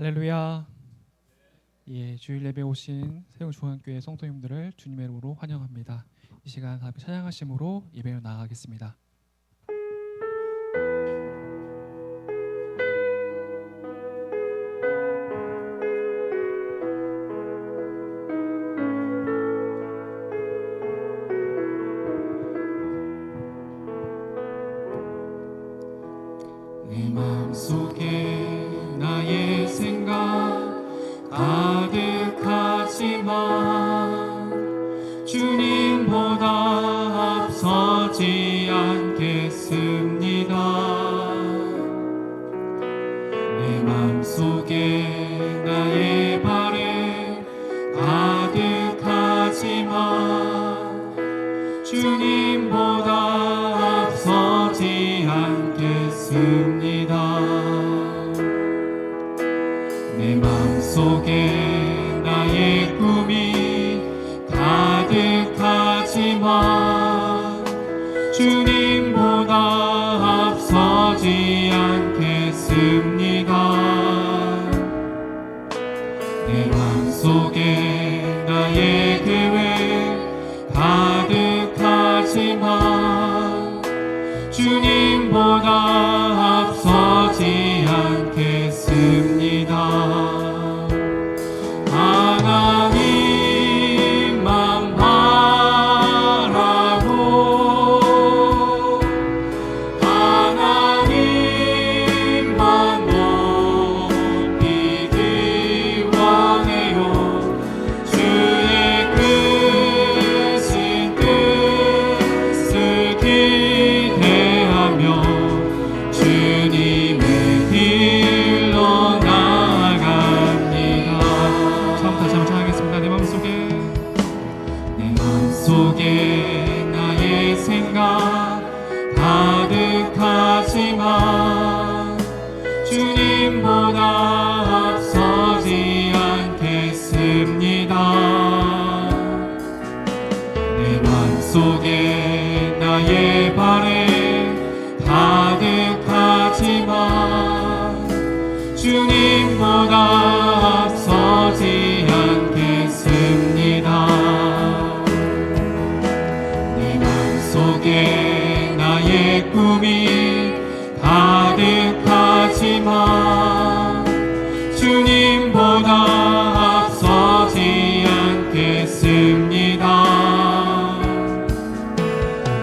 할렐루야. 예, 주일 예배 오신 세운중앙교회 성도님들을 주님의 이름으로 환영합니다. 이 시간 다 함께 찬양하심으로 예배로 나아가겠습니다. 내 마음속에 나의 생각 가득하지만 주님보다 앞서지 않겠습니다. 내 마음속에 나의 바램 가득하지만 주님보다 앞서지 않겠습니다. 내 마음속에 나의 꿈이 가득하지만 주님보다 앞서지 않겠습니다. 내 마음속에 나의 계획 가득하지만 주님보다 앞서지 않겠습니다. 하나님만 바라고 하나님만 높이 기원해요. 주의 크신 뜻을 기대하며 주님의 길로 나아갑니다. 처음부터 다시 한번 찬양하겠습니다. 내 마음속에 나의 생각 가득하지만 주님보다 앞서지 않겠습니다. 내 마음속에 나의 바램 가득하지만 주님보다 앞서지 않겠습니다. 내 마음속에 나의 꿈이 가득하지만 주님보다 앞서지 않겠습니다.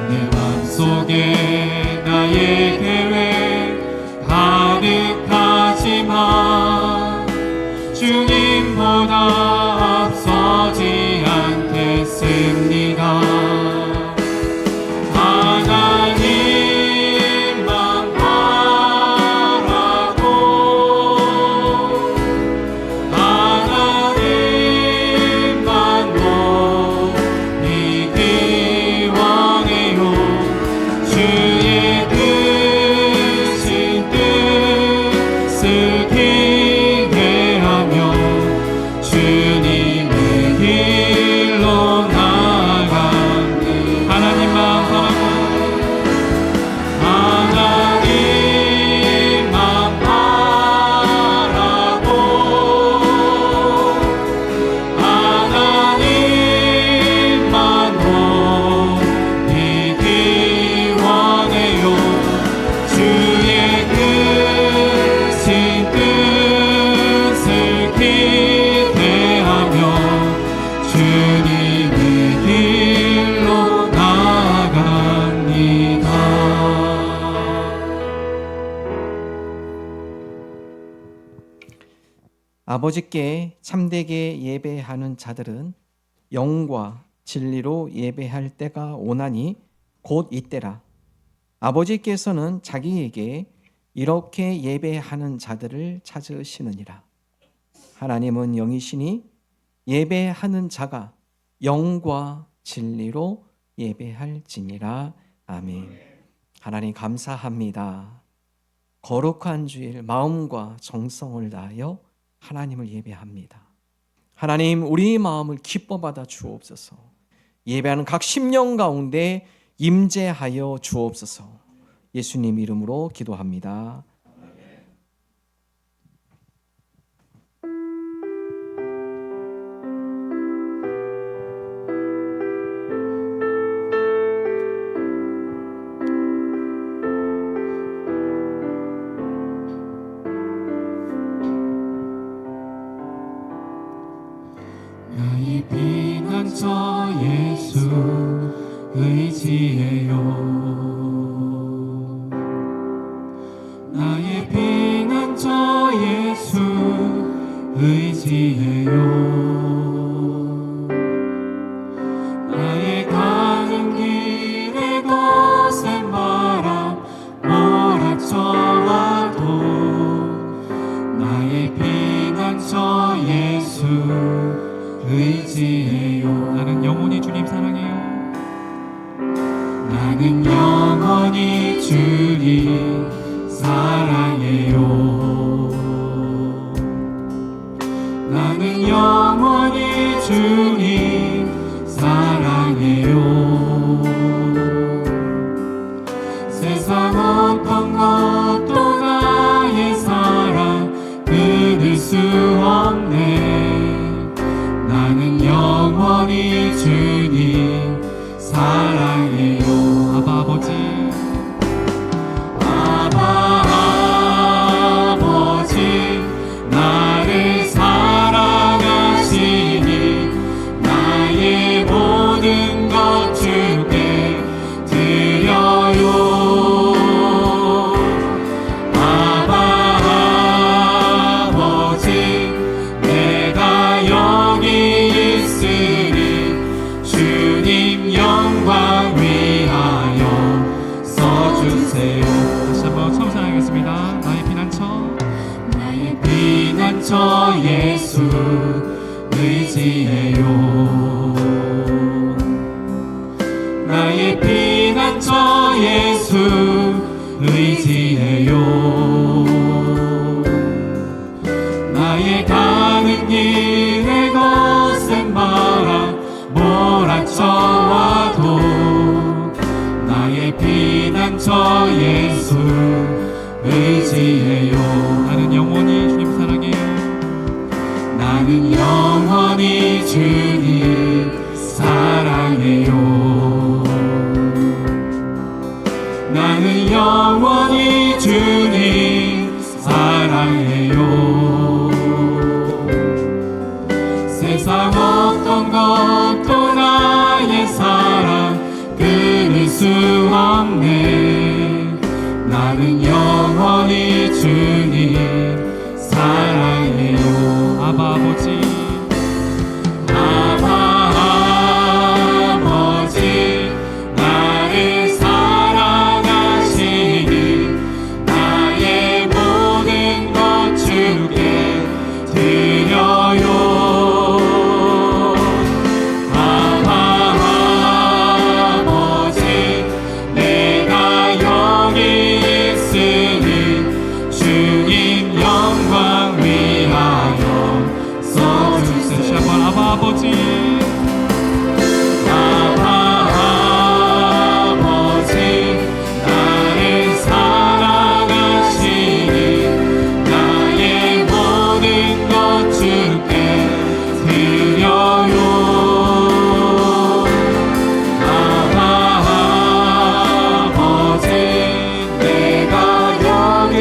내 마음속에 나의 계획 가득하지만 주님보다 앞서지 않겠습니다. 하나님만 바라고 하나님만 높이 기원해요. 주의 크신 뜻을 기대하며 주님의 길로 나아갑니다. 하나님만 바라고 하나님만 바라고 하나님만 높이 기원해요. 주의 크신 뜻을 기대하며 주님의 길로 나아갑니다. 아버지께 참되게 예배하는 자들은 영과 진리로 예배할 때가 오나니 곧 이때라. 아버지께서는 자기에게 이렇게 예배하는 자들을 찾으시느니라. 하나님은 영이시니 예배하는 자가 영과 진리로 예배할지니라. 아멘. 하나님 감사합니다. 거룩한 주일 마음과 정성을 다하여 하나님을 예배합니다. 하나님, 우리 마음을 기뻐 받아 주옵소서. 예배하는 각 심령 가운데 임재하여 주옵소서. 예수님 이름으로 기도합니다. 의지해요. 나의 가는 길에 거센 바람 몰아쳐와도 나의 피난처 예수 의지해요. 나는 영원히 주님 사랑해요. 나는 영원히 주님 사랑해요. 나는 영원히 주님 사랑해요. 세상 어떤 것도 나의 사랑 끊을 수 없네. 나는 영원히 주님 사랑해요. 아바 아버지, 아바 아버지 나를 사랑하시니 나의 모든 것 주께 드려요. 아바 아버지 내가 여기 있으니 주님 영광 위하여 써주세요. 다시 한번 처음 사랑하겠습니다. 나의 피난처, 나의 피난처 예수 의지해요. 나의 피난처 예수 의지해요. 나의 가는 길에 거센 바람 몰아쳐와도 나의 피난처 예수 의지해요. 나는 영원히 주님 사랑해요. 나는 영원히 주님 사랑해요. 나는 영원히 주님 사랑해요. 세상 어떤 것도 나의 사랑 끊을 수 없네. 나는 영원히 주님 사랑해요. 아바 아버지, 아바 아버지 나를 사랑하시니 나의 모든 것 주께 드려요. 아바 아버지 내가 여기 있으니 주님 영광 위하여 써주세요. 다시 한번 아바 아버지, 아바 아버지 나를 사랑하시니 나의 모든 것 주께 드려요. 아바 아버지 내가 여기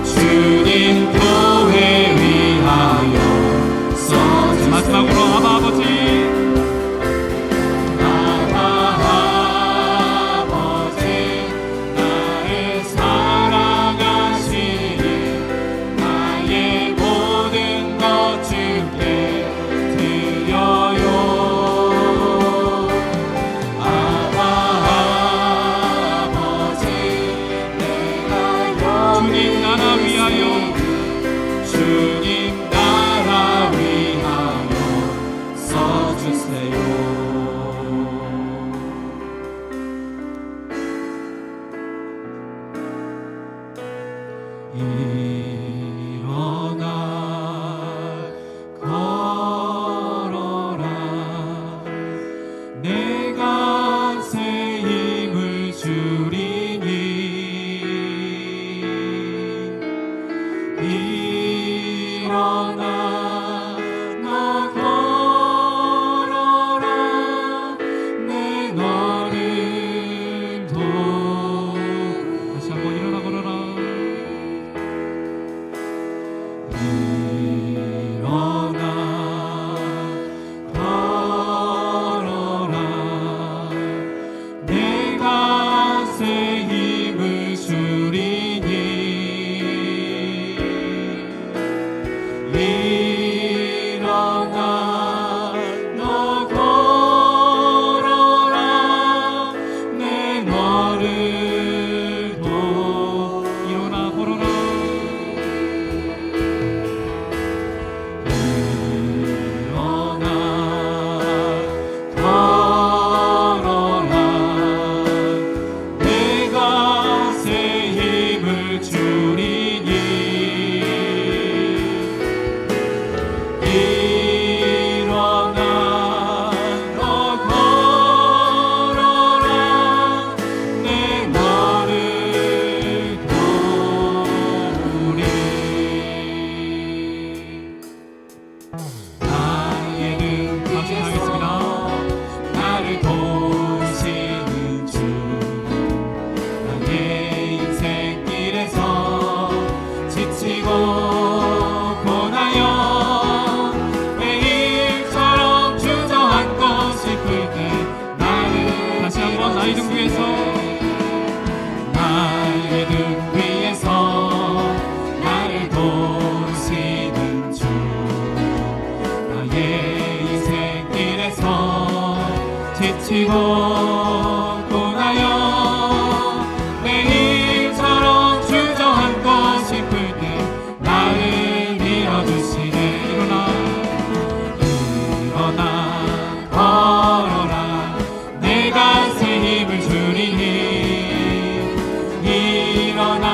주님 교회 위하여 써주세요. 마지막으로 아바 아버지, 아바 아버지 나를 사랑하시니 나의 모든 것 주께 드려요. 아바 아버지 내가 여기 주님 나라 위하여, 주님 나라 위하여 써주세요. 일어나 걸어라 내가 새 힘을 주리니 일어나 나 걸어라 내 너를 도 다시 한번 일어나 걸어라. 너를 일어나 걸어라. 걸어라 내가 새 힘을 주리니 일어나 너 걸어라 내 너를 도우리 나의 등 다시 하겠습니다. 나를 도우시는 주 나의 인생길에서 지치고 고나여 매일처럼 주저앉고 싶을 때 나를 다시 한번 나의 등 위에서 나의 등 위에서 나를 도우시는 주 나의 인생길에서 지치고 고나여 매일처럼 주저앉고 싶을 때 나를 밀어주시네 일어나 걸어라 내가 새 힘을 주리니 일어나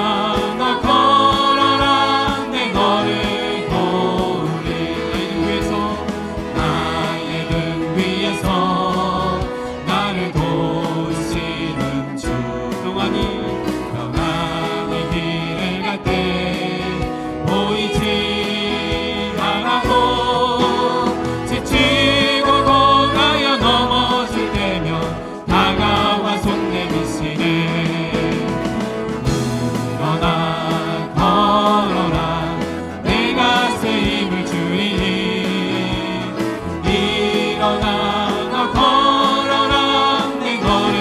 너 걸어라 내 너를 도우리 나의 등 위에서 나를 도우시는 주 평안히 길을 갈 때 보이지 않아도 지치고 고나여 넘어질 때면 다가와 손 내미시네 일어나 걸어라 내가 새 힘을 주리니 일어나 너 걸어라 내 너를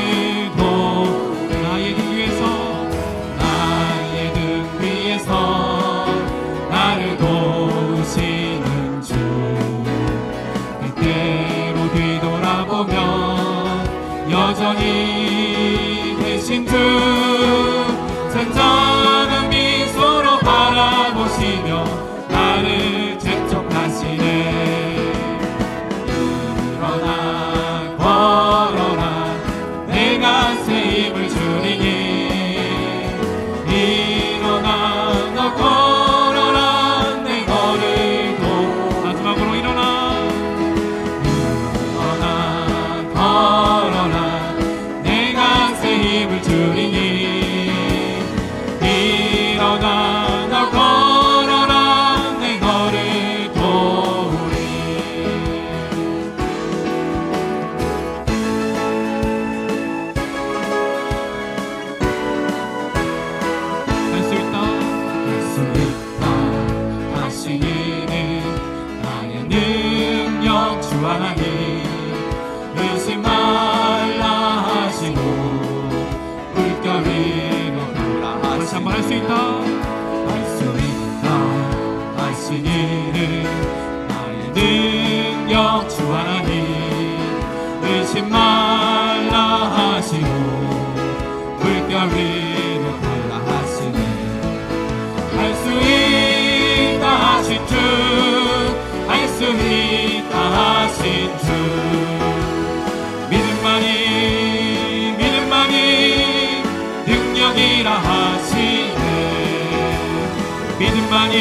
나의 등 위에서 나를 도우시는 주 때때로 뒤돌아보면 여전히 계신 주 잔잔한 미소로 바라보시며 나를 재촉하시네 일어나 걸어라 내가 새 힘을 주리니 일어나 너 걸어라 내 너를 마지막으로 일어나 걸어라 내가 새 힘을 주리니 일어나 너 걸어라 내 너를 도우리 할 수 있다. 하시니는 나의 능력 주 하나님 의심 말라 하시고 물결 위로 돌아 다시 한번 할 수 있다. 할 수 있다 하시니는 나의 능력 주 하나님 의심 말라 하시고 물결 위로 돌아 하시네 할 수 있다 하신 주 할 수 있다 하신 주 믿음만이 능력이라 하시네 믿음만이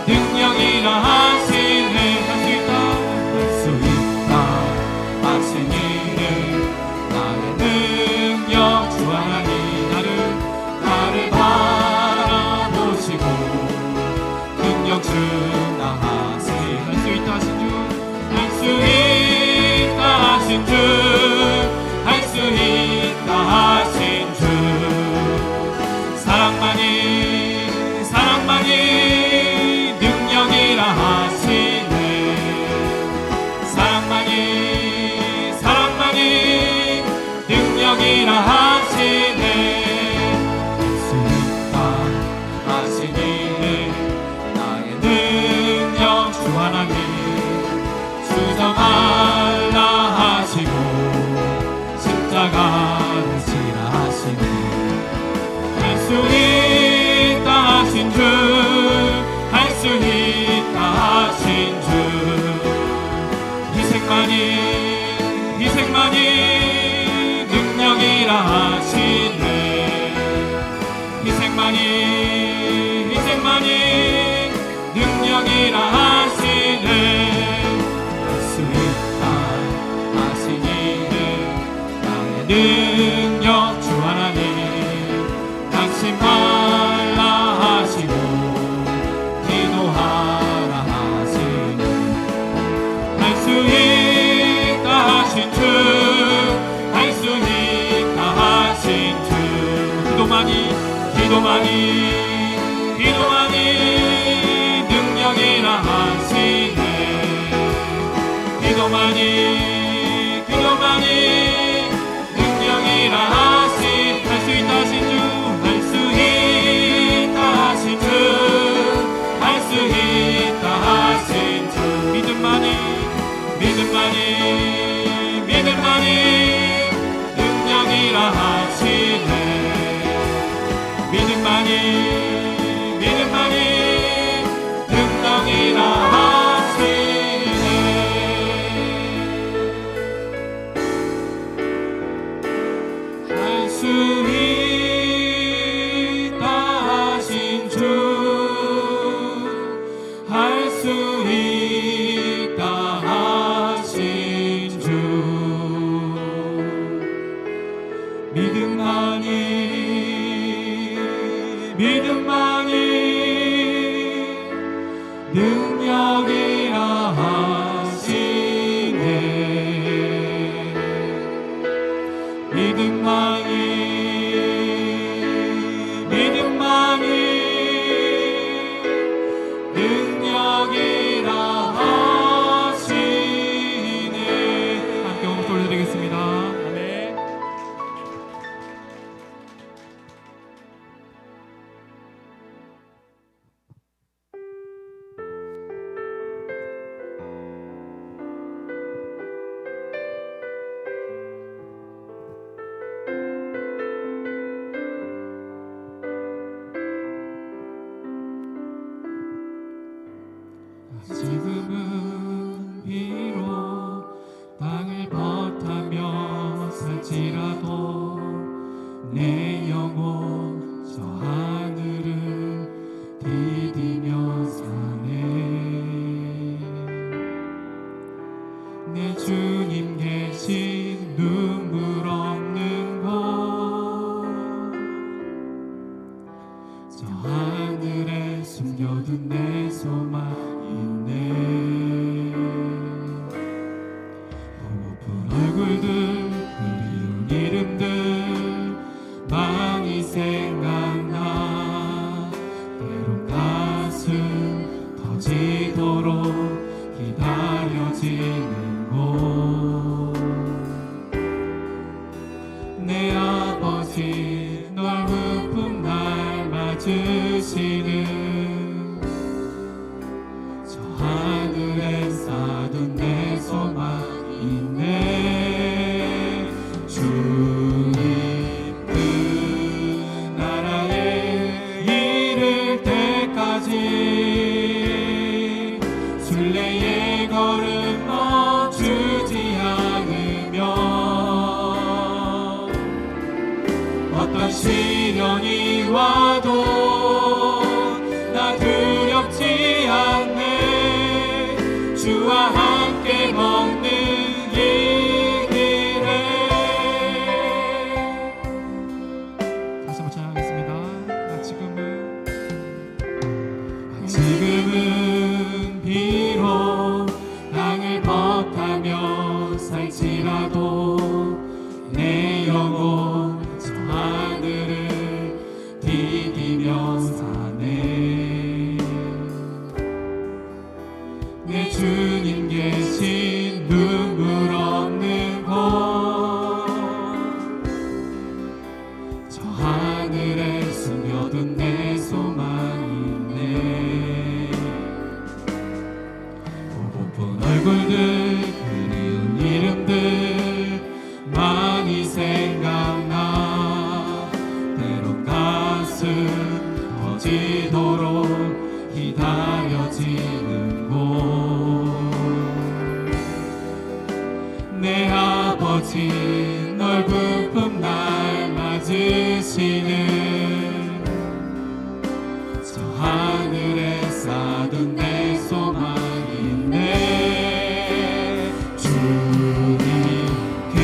능력이라 하시네 할 수 있다 하신 이는 나의 능력 주 하나님 당신 말라하시고 기도하라 하시니 할 수 있다 하신 주 할 수 있다 하신 주 기도만이 능력이라 하시네 기도만이 능력이라 하신 할 수 있다 하신 주 할 수 있다 하신 주 할 수 있다 하신 주 믿음만이 능력이라 하시네 믿음만이 능력이라 하시네 할 수 있다 하신 주 할 수 있다 하신 주 믿음만이 능력이라 하시네 믿음만이 능력이라 하시네 함께 음악 올려드리겠습니다. 아멘. 지금은 비록 땅을 버타며 살지라도 내 영혼 저 하늘을 디디며 사네 내 주님 계신 눈물 없는 곳 저 하늘에 숨겨둔 내 소망 보고픈 얼굴들 그리운 이름들 많이 생각나 때론 가슴 터지도록 기다려지는 곳 내 아버지 넓은 품 날 맞으시는 하늘에 쌓둔 내 소망 있네 주 이쁜 나라에 이를 때까지 순례의 걸음 멈추지 않으며 어떤 시련이 와도 나 두렵지 않네 주와 함께 걷는 이 길에 다시 한번 찬양하겠습니다. 지금은 비록 땅을 버타며 살지라도 내 영혼 저 하늘을 디디며 사네 내 주님 계신 눈물 없는 곳 저 하늘에 숨겨둔 내 소망이 있네 보고픈 얼굴들 그리운 이름들 많이 생각나 때론 가슴 터지도록 기다려지는 곳 내 아버지 넓은 품 날 맞으시는 저 하늘에 쌓둔 내 소망이 있네 주님 그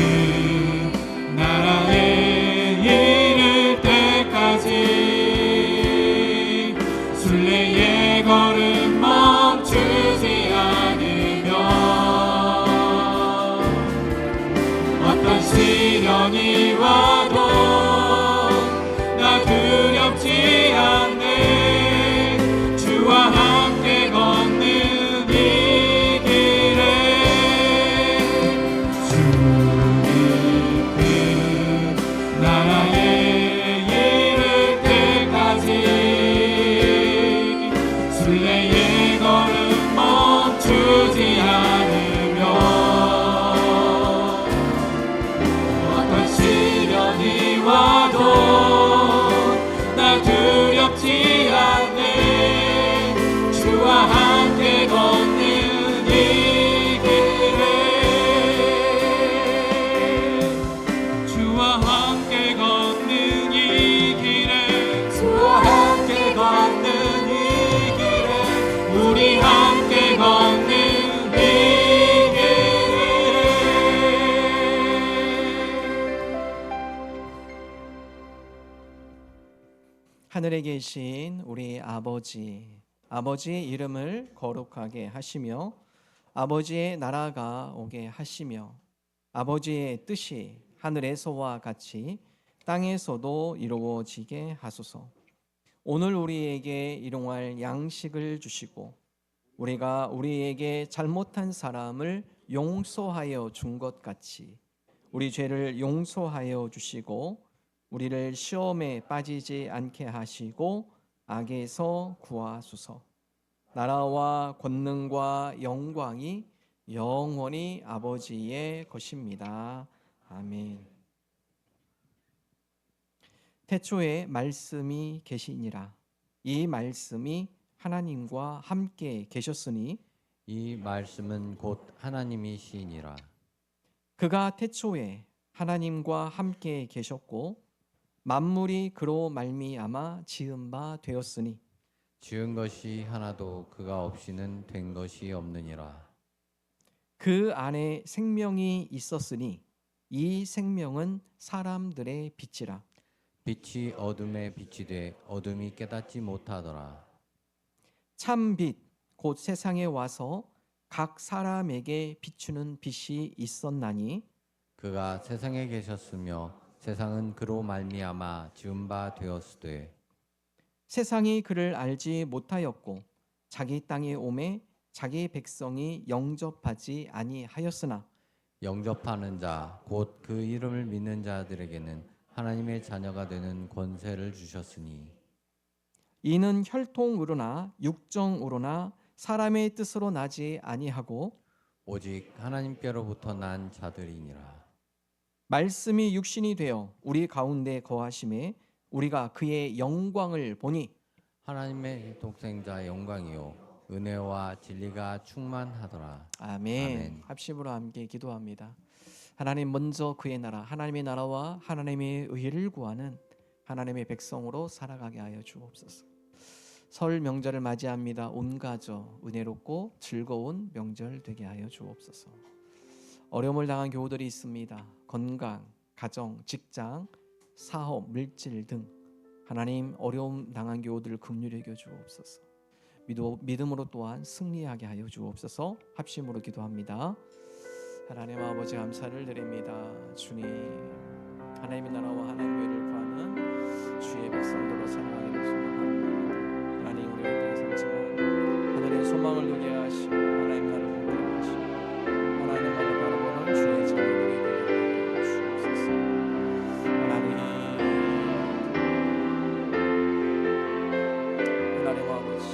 시련이 와도 나 두렵지 않네. 주와 함께 걷는 이 길에 주님께 나라에 이를 때까지 순례의 걸음 멈추지 않으며 어떤 시련이 와도 나 두렵지 않네. 주와 함께 걷는 이 길에 주와 함께 걷는 이 길에 주와 함께 걷는 이 길에 우리 함께 걷는 이 길에 하늘에 계신 우리 아버지의 이름을 거룩하게 하시며 아버지의 나라가 오게 하시며 아버지의 뜻이 하늘에서와 같이 땅에서도 이루어지게 하소서. 오늘 우리에게 일용할 양식을 주시고 우리가 우리에게 잘못한 사람을 용서하여 준 것 같이 우리 죄를 용서하여 주시고 우리를 시험에 빠지지 않게 하시고 악에서 구하소서. 나라와 권능과 영광이 영원히 아버지의 것입니다. 아멘. 태초에 말씀이 계시니라. 이 말씀이 하나님과 함께 계셨으니 이 말씀은 곧 하나님이시니라. 그가 태초에 하나님과 함께 계셨고 만물이 그로 말미암아 지은 바 되었으니 지은 것이 하나도 그가 없이는 된 것이 없느니라. 그 안에 생명이 있었으니 이 생명은 사람들의 빛이라. 빛이 어둠에 비치되 어둠이 깨닫지 못하더라. 참 빛 곧 세상에 와서 각 사람에게 비추는 빛이 있었나니 그가 세상에 계셨으며 세상은 그로 말미암아 지은 바 되었으되 세상이 그를 알지 못하였고 자기 땅에 오매 자기 백성이 영접하지 아니하였으나 영접하는 자 곧 그 이름을 믿는 자들에게는 하나님의 자녀가 되는 권세를 주셨으니 이는 혈통으로나 육정으로나 사람의 뜻으로 나지 아니하고 오직 하나님께로부터 난 자들이니라. 말씀이 육신이 되어 우리 가운데 거하심에 우리가 그의 영광을 보니 하나님의 독생자 영광이요 은혜와 진리가 충만하더라. 아멘. 아멘. 합심으로 함께 기도합니다. 하나님 먼저 그의 나라 하나님의 나라와 하나님의 의를 구하는 하나님의 백성으로 살아가게 하여 주옵소서. 설 명절을 맞이합니다. 온 가족 은혜롭고 즐거운 명절 되게 하여 주옵소서. 어려움을 당한 교우들이 있습니다. 건강, 가정, 직장, 사업, 물질 등 하나님 어려움 당한 교우들을 긍휼히 여겨 주옵소서. 믿음으로 또한 승리하게 하여 주옵소서. 합심으로 기도합니다. 하나님 아버지 감사를 드립니다. 주님 하나님의 나라와 하나님의 의를 구하는 주의 백성들로 살아가기를 소망합니다. 하나님 우리를 땅에 살지만 하늘의 소망을 누게 하시고 하나님 나를 보게 하시고 하나님만을 바라보는 주의 자녀들이 되게 하여 주옵소서. 하나님 아버지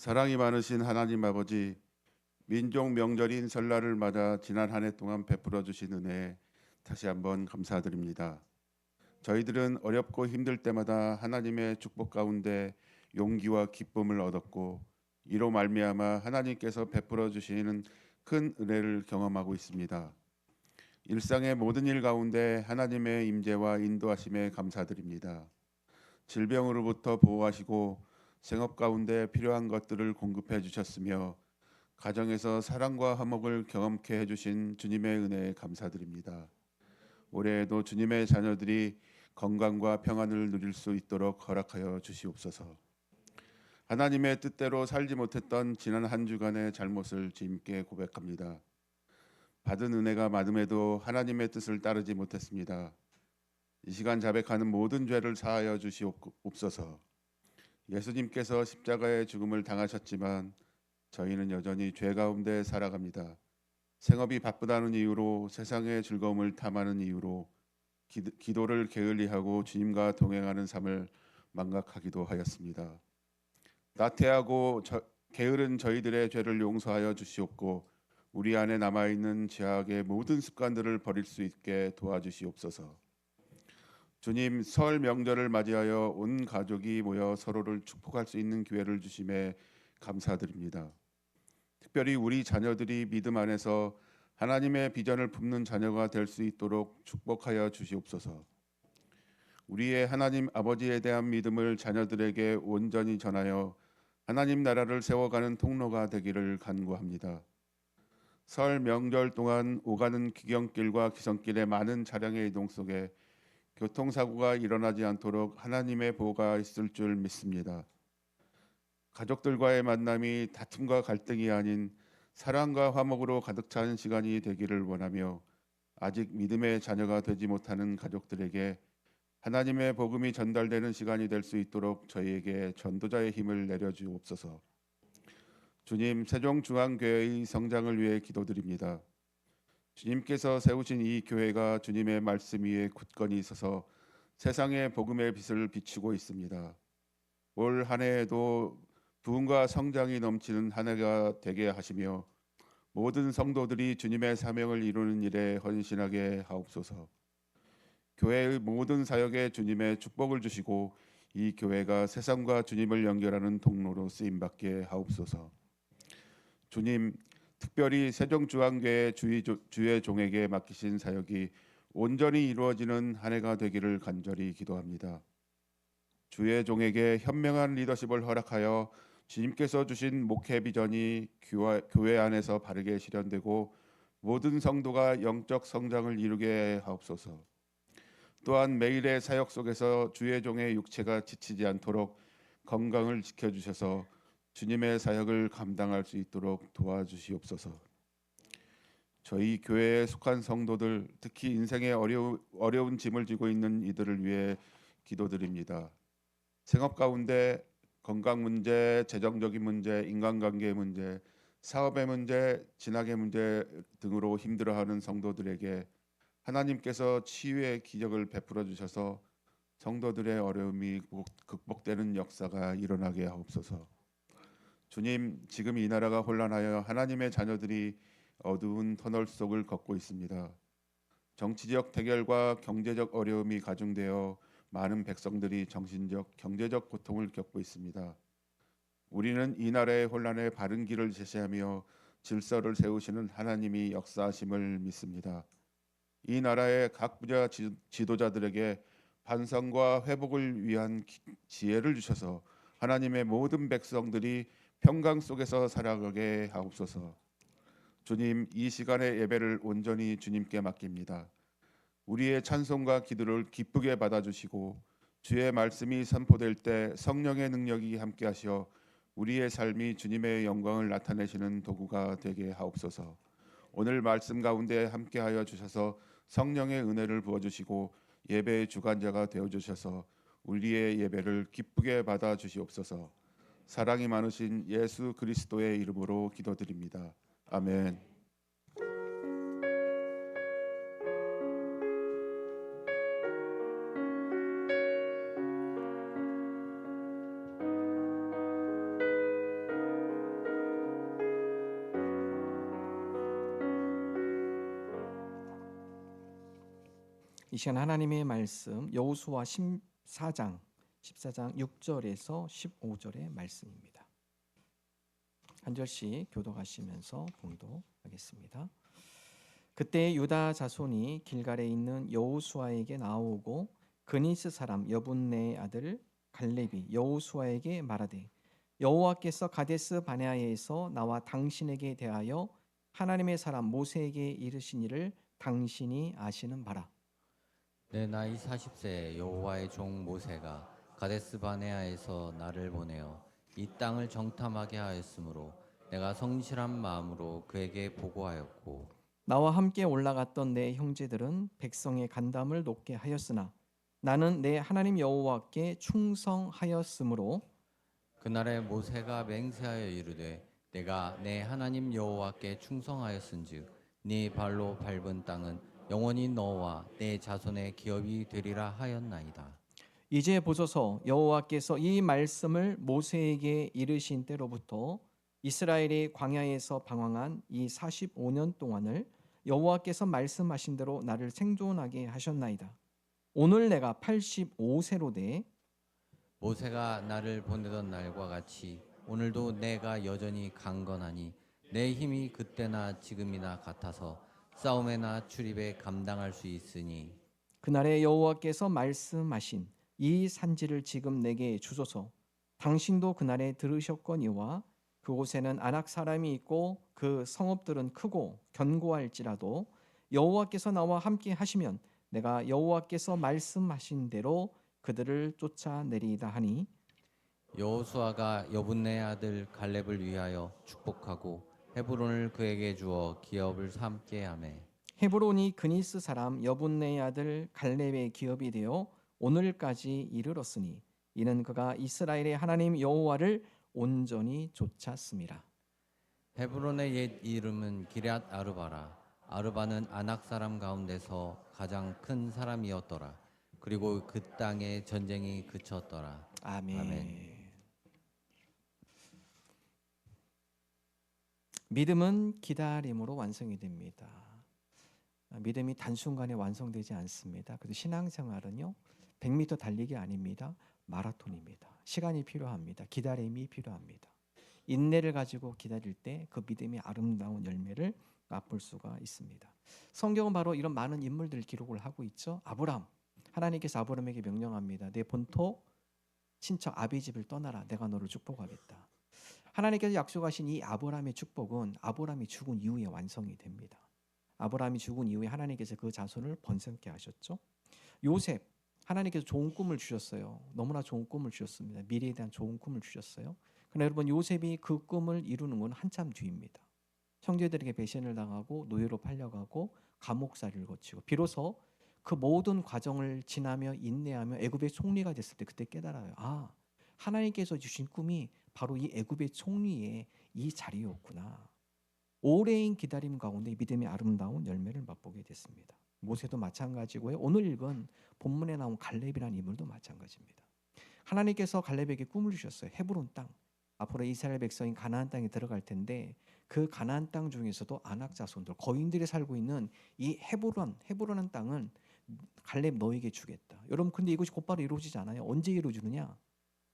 사랑이 많으신 하나님 아버지, 민족 명절인 설날을 맞아 지난 한 해 동안 베풀어 주신 은혜에 다시 한번 감사드립니다. 저희들은 어렵고 힘들 때마다 하나님의 축복 가운데 용기와 기쁨을 얻었고 이로 말미암아 하나님께서 베풀어 주시는 큰 은혜를 경험하고 있습니다. 일상의 모든 일 가운데 하나님의 임재와 인도하심에 감사드립니다. 질병으로부터 보호하시고 생업 가운데 필요한 것들을 공급해 주셨으며 가정에서 사랑과 화목을 경험케 해주신 주님의 은혜에 감사드립니다. 올해에도 주님의 자녀들이 건강과 평안을 누릴 수 있도록 허락하여 주시옵소서. 하나님의 뜻대로 살지 못했던 지난 한 주간의 잘못을 주님께 고백합니다. 받은 은혜가 많음에도 하나님의 뜻을 따르지 못했습니다. 이 시간 자백하는 모든 죄를 사하여 주시옵소서. 예수님께서 십자가의 죽음을 당하셨지만 저희는 여전히 죄 가운데 살아갑니다. 생업이 바쁘다는 이유로 세상의 즐거움을 탐하는 이유로 기도를 게을리하고 주님과 동행하는 삶을 망각하기도 하였습니다. 나태하고 게으른 저희들의 죄를 용서하여 주시옵고 우리 안에 남아있는 죄악의 모든 습관들을 버릴 수 있게 도와주시옵소서. 주님, 설 명절을 맞이하여 온 가족이 모여 서로를 축복할 수 있는 기회를 주심에 감사드립니다. 특별히 우리 자녀들이 믿음 안에서 하나님의 비전을 품는 자녀가 될 수 있도록 축복하여 주시옵소서. 우리의 하나님 아버지에 대한 믿음을 자녀들에게 온전히 전하여 하나님 나라를 세워가는 통로가 되기를 간구합니다. 설 명절 동안 오가는 귀경길과 기성길의 많은 차량의 이동 속에 교통사고가 일어나지 않도록 하나님의 보호가 있을 줄 믿습니다. 가족들과의 만남이 다툼과 갈등이 아닌 사랑과 화목으로 가득 찬 시간이 되기를 원하며 아직 믿음의 자녀가 되지 못하는 가족들에게 하나님의 복음이 전달되는 시간이 될 수 있도록 저희에게 전도자의 힘을 내려주옵소서. 주님, 세종중앙교회의 성장을 위해 기도드립니다. 주님께서 세우신 이 교회가 주님의 말씀 위에 굳건히 서서 세상의 복음의 빛을 비추고 있습니다. 올 한 해에도 부흥과 성장이 넘치는 한 해가 되게 하시며 모든 성도들이 주님의 사명을 이루는 일에 헌신하게 하옵소서. 교회의 모든 사역에 주님의 축복을 주시고 이 교회가 세상과 주님을 연결하는 통로로 쓰임받게 하옵소서. 주님, 특별히 세종중앙교회 주의 종에게 맡기신 사역이 온전히 이루어지는 한 해가 되기를 간절히 기도합니다. 주의 종에게 현명한 리더십을 허락하여 주님께서 주신 목회 비전이 교회 안에서 바르게 실현되고 모든 성도가 영적 성장을 이루게 하옵소서. 또한 매일의 사역 속에서 주의 종의 육체가 지치지 않도록 건강을 지켜주셔서 주님의 사역을 감당할 수 있도록 도와주시옵소서. 저희 교회에 속한 성도들, 특히 인생의 어려운 짐을 지고 있는 이들을 위해 기도드립니다. 생업 가운데 건강 문제, 재정적인 문제, 인간관계 문제, 사업의 문제, 진학의 문제 등으로 힘들어하는 성도들에게 하나님께서 치유의 기적을 베풀어 주셔서 성도들의 어려움이 극복되는 역사가 일어나게 하옵소서. 주님, 지금 이 나라가 혼란하여 하나님의 자녀들이 어두운 터널 속을 걷고 있습니다. 정치적 대결과 경제적 어려움이 가중되어 많은 백성들이 정신적, 경제적 고통을 겪고 있습니다. 우리는 이 나라의 혼란에 바른 길을 제시하며 질서를 세우시는 하나님이 역사하심을 믿습니다. 이 나라의 각 부자 지도자들에게 반성과 회복을 위한 지혜를 주셔서 하나님의 모든 백성들이 평강 속에서 살아가게 하옵소서. 주님, 이 시간의 예배를 온전히 주님께 맡깁니다. 우리의 찬송과 기도를 기쁘게 받아주시고 주의 말씀이 선포될 때 성령의 능력이 함께하시어 우리의 삶이 주님의 영광을 나타내시는 도구가 되게 하옵소서. 오늘 말씀 가운데 함께하여 주셔서 성령의 은혜를 부어주시고 예배의 주관자가 되어주셔서 우리의 예배를 기쁘게 받아주시옵소서. 사랑이 많으신 예수 그리스도의 이름으로 기도드립니다. 아멘. 이 시간 하나님의 말씀 여호수아 14장 6절에서 15절의 말씀입니다. 한 절씩 교독하시면서 봉독하겠습니다. 그때 유다 자손이 길갈에 있는 여호수아에게 나오고 그니스 사람 여분네의 아들 갈렙이 여호수아에게 말하되 여호와께서 가데스 바네아에서 나와 당신에게 대하여 하나님의 사람 모세에게 이르신 일을 당신이 아시는 바라. 내 나이 40세에 여호와의 종 모세가 가데스 바네아에서 나를 보내어 이 땅을 정탐하게 하였으므로 내가 성실한 마음으로 그에게 보고하였고 나와 함께 올라갔던 내 형제들은 백성의 간담을 높게 하였으나 나는 내 하나님 여호와께 충성하였으므로 그날에 모세가 맹세하여 이르되 내가 내 하나님 여호와께 충성하였은즉 네 발로 밟은 땅은 영원히 너와 내 자손의 기업이 되리라 하였나이다. 이제 보소서 여호와께서 이 말씀을 모세에게 이르신 때로부터 이스라엘이 광야에서 방황한 이 45년 동안을 여호와께서 말씀하신 대로 나를 생존하게 하셨나이다. 오늘 내가 85세로 돼 모세가 나를 보내던 날과 같이 오늘도 내가 여전히 강건하니 내 힘이 그때나 지금이나 같아서 싸움에나 출입에 감당할 수 있으니 그날에 여호와께서 말씀하신 이 산지를 지금 내게 주소서. 당신도 그날에 들으셨거니와 그곳에는 아낙 사람이 있고 그 성읍들은 크고 견고할지라도 여호와께서 나와 함께 하시면 내가 여호와께서 말씀하신 대로 그들을 쫓아내리이다 하니 여호수아가 여분네 아들 갈렙을 위하여 축복하고 헤브론을 그에게 주어 기업을 삼게 하매 헤브론이 그니스 사람 여분네의 아들 갈렙의 기업이 되어 오늘까지 이르렀으니 이는 그가 이스라엘의 하나님 여호와를 온전히 쫓았습니다. 헤브론의 옛 이름은 기럇 아르바라. 아르바는 아낙 사람 가운데서 가장 큰 사람이었더라. 그리고 그 땅에 전쟁이 그쳤더라. 아멘. 아멘. 믿음은 기다림으로 완성이 됩니다. 믿음이 단순간에 완성되지 않습니다. 그래서 신앙생활은요 100m 달리기 아닙니다. 마라톤입니다. 시간이 필요합니다. 기다림이 필요합니다. 인내를 가지고 기다릴 때 그 믿음이 아름다운 열매를 맛볼 수가 있습니다. 성경은 바로 이런 많은 인물들 기록을 하고 있죠. 아브람, 하나님께서 아브람에게 명령합니다. 내 본토 친척 아비 집을 떠나라. 내가 너를 축복하겠다. 하나님께서 약속하신 이 아브람의 축복은 아브람이 죽은 이후에 완성이 됩니다. 아브람이 죽은 이후에 하나님께서 그 자손을 번성케 하셨죠. 요셉, 하나님께서 좋은 꿈을 주셨어요. 너무나 좋은 꿈을 주셨습니다. 미래에 대한 좋은 꿈을 주셨어요. 그러나 여러분 요셉이 그 꿈을 이루는 건 한참 뒤입니다. 형제들에게 배신을 당하고 노예로 팔려가고 감옥살이를 거치고 비로소 그 모든 과정을 지나며 인내하며 애굽의 총리가 됐을 때 그때 깨달아요. 아, 하나님께서 주신 꿈이 바로 이 애굽의 총리의 이 자리였구나. 오랜 기다림 가운데 믿음의 아름다운 열매를 맛보게 됐습니다. 모세도 마찬가지고요. 오늘 읽은 본문에 나온 갈렙이라는 인물도 마찬가지입니다. 하나님께서 갈렙에게 꿈을 주셨어요. 헤브론 땅. 앞으로 이스라엘 백성이 가나안 땅에 들어갈 텐데 그 가나안 땅 중에서도 아낙 자손들, 거인들이 살고 있는 이 헤브론한 땅은 갈렙 너에게 주겠다. 여러분 근데 이것이 곧바로 이루어지지 않아요. 언제 이루어지느냐?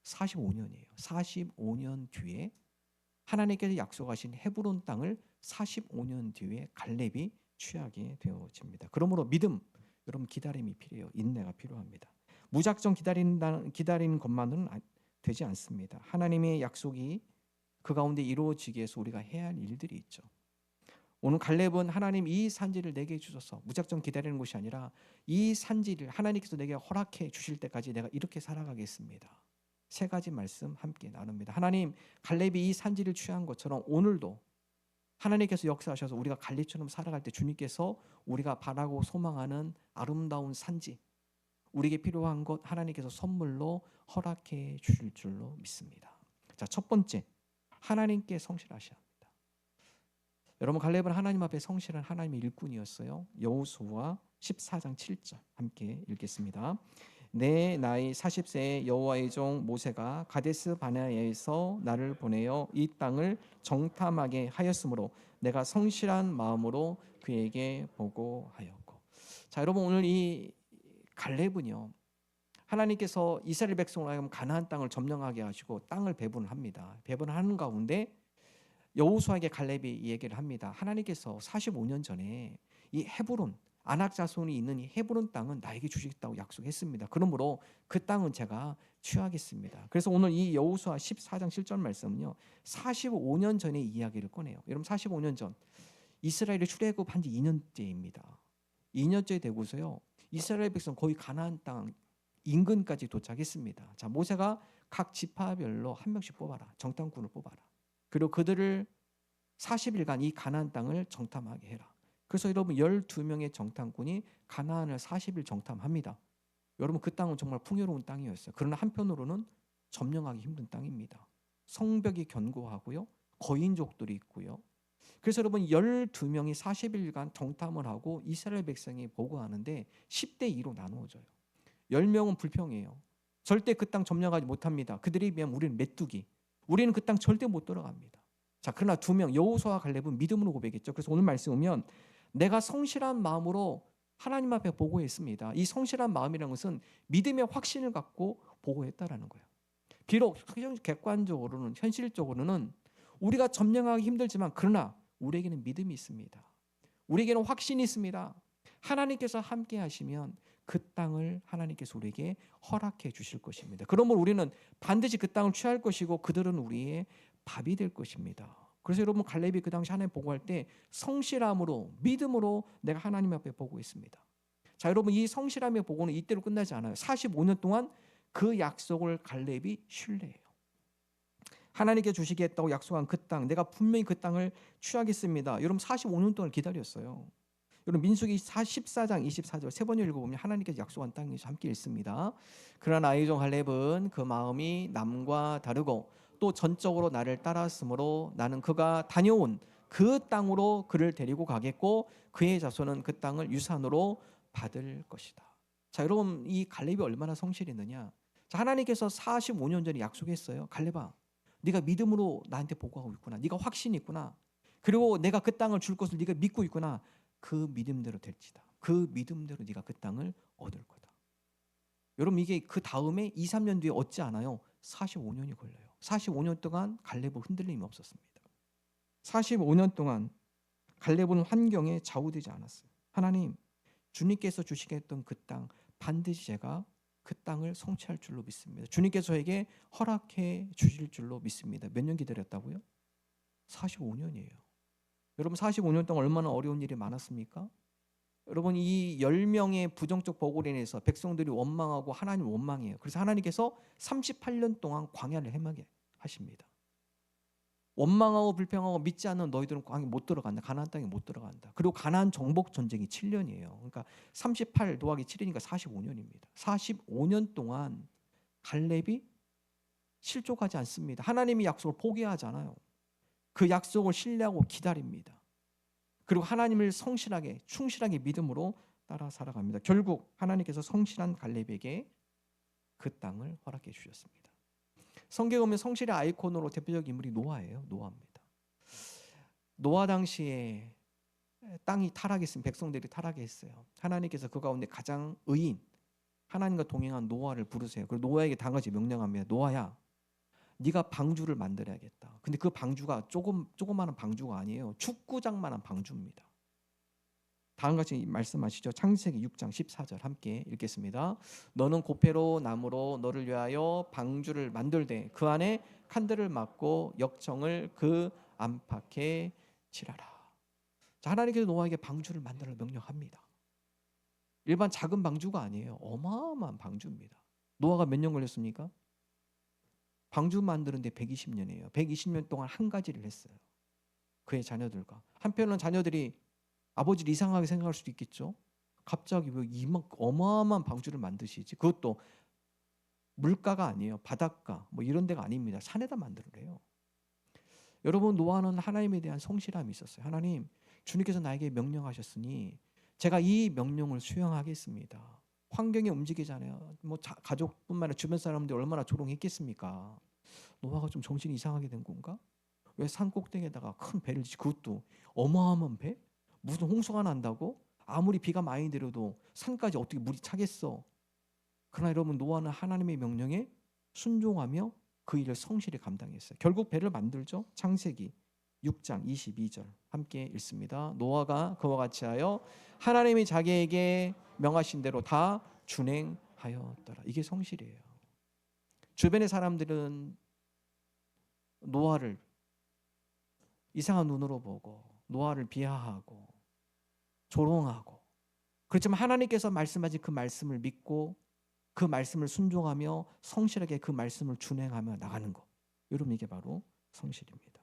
45년이에요. 45년 뒤에 하나님께서 약속하신 헤브론 땅을 45년 뒤에 갈렙이 취하게 되어집니다. 그러므로 믿음, 여러분 기다림이 필요해요. 인내가 필요합니다. 무작정 기다리는 것만은 되지 않습니다. 하나님의 약속이 그 가운데 이루어지기 위해서 우리가 해야 할 일들이 있죠. 오늘 갈렙은 하나님 이 산지를 내게 주셔서 무작정 기다리는 것이 아니라 이 산지를 하나님께서 내게 허락해 주실 때까지 내가 이렇게 살아가겠습니다. 세 가지 말씀 함께 나눕니다. 하나님, 갈렙이 이 산지를 취한 것처럼 오늘도 하나님께서 역사하셔서 우리가 갈렙처럼 살아갈 때 주님께서 우리가 바라고 소망하는 아름다운 산지, 우리에게 필요한 것 하나님께서 선물로 허락해 주실 줄로 믿습니다. 자, 첫 번째, 하나님께 성실하셔야 합니다. 여러분 갈렙은 하나님 앞에 성실한 하나님의 일꾼이었어요. 여호수아 14장 7절 함께 읽겠습니다. 내 나이 40세에 여호와의 종 모세가 가데스 바네아에서 나를 보내어 이 땅을 정탐하게 하였으므로 내가 성실한 마음으로 그에게 보고하였고. 자, 여러분 오늘 이 갈렙은요, 하나님께서 이스라엘 백성을 하여금 가나안 땅을 점령하게 하시고 땅을 배분을 합니다. 배분을 하는 가운데 여호수아에게 갈렙이 이 얘기를 합니다. 하나님께서 45년 전에 이 헤브론, 아낙 자손이 있는 이 헤브론 땅은 나에게 주시겠다고 약속했습니다. 그러므로 그 땅은 제가 취하겠습니다. 그래서 오늘 이 여호수아 14장 7절 말씀은요, 45년 전의 이야기를 꺼내요. 여러분, 45년 전 이스라엘이 출애굽한 지 2년째입니다. 2년째 되고서요, 이스라엘 백성 거의 가나안 땅 인근까지 도착했습니다. 자, 모세가 각 지파별로 한 명씩 뽑아라. 정탐꾼을 뽑아라. 그리고 그들을 40일간 이 가나안 땅을 정탐하게 해라. 그래서 여러분 12명의 정탐꾼이 가나안을 40일 정탐합니다. 여러분, 그 땅은 정말 풍요로운 땅이었어요. 그러나 한편으로는 점령하기 힘든 땅입니다. 성벽이 견고하고요, 거인족들이 있고요. 그래서 여러분 12명이 40일간 정탐을 하고 이스라엘 백성이 보고하는데 10대 2로 나누어져요. 10명은 불평해요. 절대 그 땅 점령하지 못합니다. 그들에 비하면 우리는 메뚜기. 우리는 그 땅 절대 못 들어갑니다. 자, 그러나 2명, 여호수아와 갈렙은 믿음으로 고백했죠. 그래서 오늘 말씀 보면 내가 성실한 마음으로 하나님 앞에 보고했습니다. 이 성실한 마음이라는 것은 믿음의 확신을 갖고 보고했다라는 거예요. 비록 객관적으로는, 현실적으로는 우리가 점령하기 힘들지만 그러나 우리에게는 믿음이 있습니다. 우리에게는 확신이 있습니다. 하나님께서 함께 하시면 그 땅을 하나님께서 우리에게 허락해 주실 것입니다. 그러므로 우리는 반드시 그 땅을 취할 것이고 그들은 우리의 밥이 될 것입니다. 그래서 여러분, 갈렙이 그 당시 하나님 보고할 때 성실함으로, 믿음으로 내가 하나님 앞에 보고했습니다. 자, 여러분, 이 성실함의 보고는 이때로 끝나지 않아요. 45년 동안 그 약속을 갈렙이 신뢰해요. 하나님께 주시겠다고 약속한 그 땅, 내가 분명히 그 땅을 취하겠습니다. 여러분, 45년 동안 기다렸어요. 여러분, 민수기 14장 24절 세 번 읽어보면 하나님께서 약속한 땅에서 함께 있습니다. 그러나 아이종 갈렙은 그 마음이 남과 다르고 또 전적으로 나를 따랐으므로 나는 그가 다녀온 그 땅으로 그를 데리고 가겠고 그의 자손은 그 땅을 유산으로 받을 것이다. 자, 여러분, 이 갈렙이 얼마나 성실했느냐. 자, 하나님께서 45년 전에 약속했어요. 갈렙아, 네가 믿음으로 나한테 보고하고 있구나. 네가 확신이 있구나. 그리고 내가 그 땅을 줄 것을 네가 믿고 있구나. 그 믿음대로 될지다. 그 믿음대로 네가 그 땅을 얻을 거다. 여러분, 이게 그 다음에 2, 3년 뒤에 얻지 않아요. 45년이 걸려요. 45년 동안 갈렙은 흔들림이 없었습니다. 45년 동안 갈렙은 환경에 좌우되지 않았어요. 하나님, 주님께서 주시겠던 그 땅 반드시 제가 그 땅을 성취할 줄로 믿습니다. 주님께서 저에게 허락해 주실 줄로 믿습니다. 몇 년 기다렸다고요? 45년이에요. 여러분, 45년 동안 얼마나 어려운 일이 많았습니까? 여러분, 이 10명의 부정적 보고로 인해서 백성들이 원망하고 하나님 원망해요. 그래서 하나님께서 38년 동안 광야를 헤매게 하십니다. 원망하고 불평하고 믿지 않는 너희들은 광야 못 들어간다. 가나안 땅에 못 들어간다. 그리고 가나안 정복 전쟁이 7년이에요. 그러니까 38 더하기 7이니까 45년입니다. 45년 동안 갈렙이 실족하지 않습니다. 하나님이 약속을 포기하잖아요. 그 약속을 신뢰하고 기다립니다. 그리고 하나님을 성실하게, 충실하게 믿음으로 따라 살아갑니다. 결국 하나님께서 성실한 갈렙에게 그 땅을 허락해 주셨습니다. 성경에 보면 성실의 아이콘으로 대표적인 인물이 노아예요. 노아입니다. 노아 당시에 땅이 타락했으면 백성들이 타락했어요. 하나님께서 그 가운데 가장 의인, 하나님과 동행한 노아를 부르세요. 그리고 노아에게 한 가지 명령합니다. 노아야, 네가 방주를 만들어야겠다. 근데 그 방주가 조그마한 방주가 아니에요. 축구장만한 방주입니다. 다음같이 말씀하시죠. 창세기 6장 14절 함께 읽겠습니다. 너는 고페로 나무로 너를 위하여 방주를 만들되 그 안에 칸들을 막고 역청을 그 안팎에 칠하라. 자, 하나님께서 노아에게 방주를 만들어 명령합니다. 일반 작은 방주가 아니에요. 어마어마한 방주입니다. 노아가 몇 년 걸렸습니까? 방주 만드는데 120년이에요. 120년 동안 한 가지를 했어요. 그의 자녀들과. 한편으로는 자녀들이 아버지를 이상하게 생각할 수도 있겠죠. 갑자기 왜 이만큼 어마어마한 방주를 만드시지? 그것도 물가가 아니에요. 바닷가 뭐 이런 데가 아닙니다. 산에다 만들으래요. 여러분, 노아는 하나님에 대한 성실함이 있었어요. 하나님, 주님께서 나에게 명령하셨으니 제가 이 명령을 수행하겠습니다. 환경이 움직이잖아요. 뭐 가족뿐만 아니라 주변 사람들이 얼마나 조롱했겠습니까? 노아가 좀 정신이 이상하게 된 건가? 왜 산 꼭대기에다가 큰 배를 짓고, 그것도 어마어마한 배? 무슨 홍수가 난다고? 아무리 비가 많이 내려도 산까지 어떻게 물이 차겠어. 그러나 여러분, 노아는 하나님의 명령에 순종하며 그 일을 성실히 감당했어요. 결국 배를 만들죠. 창세기 6장 22절 함께 읽습니다. 노아가 그와 같이 하여 하나님이 자기에게 명하신 대로 다 준행하였더라. 이게 성실이에요. 주변의 사람들은 노아를 이상한 눈으로 보고 노아를 비하하고 조롱하고, 그렇지만 하나님께서 말씀하신 그 말씀을 믿고 그 말씀을 순종하며 성실하게 그 말씀을 준행하며 나가는 것, 여러분, 이게 바로 성실입니다.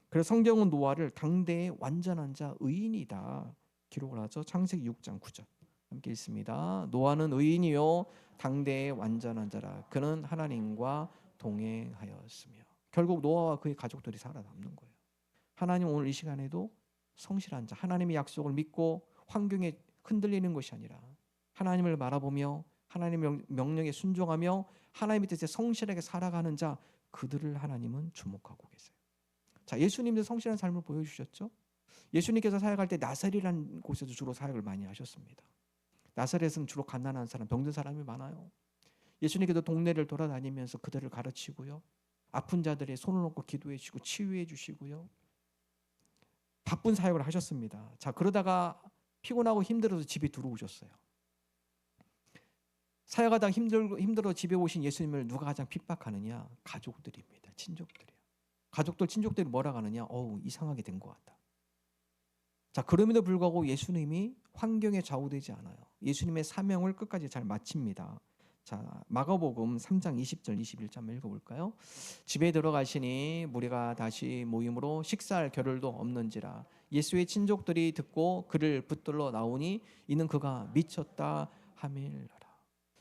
그래서 성경은 노아를 당대의 완전한 자, 의인이다 기록을 하죠. 창세기 6장 9절 함께 읽습니다. 노아는 의인이요 당대의 완전한 자라. 그는 하나님과 동행하였으며. 결국 노아와 그의 가족들이 살아남는 거예요. 하나님 오늘 이 시간에도 성실한 자, 하나님의 약속을 믿고 환경에 흔들리는 것이 아니라 하나님을 바라보며 하나님의 명령에 순종하며 하나님의 뜻에 성실하게 살아가는 자, 그들을 하나님은 주목하고 계세요. 자, 예수님도 성실한 삶을 보여주셨죠. 예수님께서 사역할 때 나사렛이라는 곳에서 주로 사역을 많이 하셨습니다. 나사렛은 주로 가난한 사람, 병든 사람이 많아요. 예수님께서 동네를 돌아다니면서 그들을 가르치고요, 아픈 자들의 손을 놓고 기도해 주시고 치유해 주시고요, 바쁜 사역을 하셨습니다. 자, 그러다가 피곤하고 힘들어서 집에 들어오셨어요. 사역하다가 힘들어 집에 오신 예수님을 누가 가장 핍박하느냐? 가족들입니다. 친족들이에요. 가족들, 친족들이 뭐라 하느냐? 이상하게 된 것 같다. 자, 그럼에도 불구하고 예수님이 환경에 좌우되지 않아요. 예수님의 사명을 끝까지 잘 마칩니다. 자, 마가복음 3장 20절 21절 한번 읽어볼까요? 집에 들어가시니 무리가 다시 모임으로 식사할 겨를도 없는지라. 예수의 친족들이 듣고 그를 붙들러 나오니 이는 그가 미쳤다 하밀라.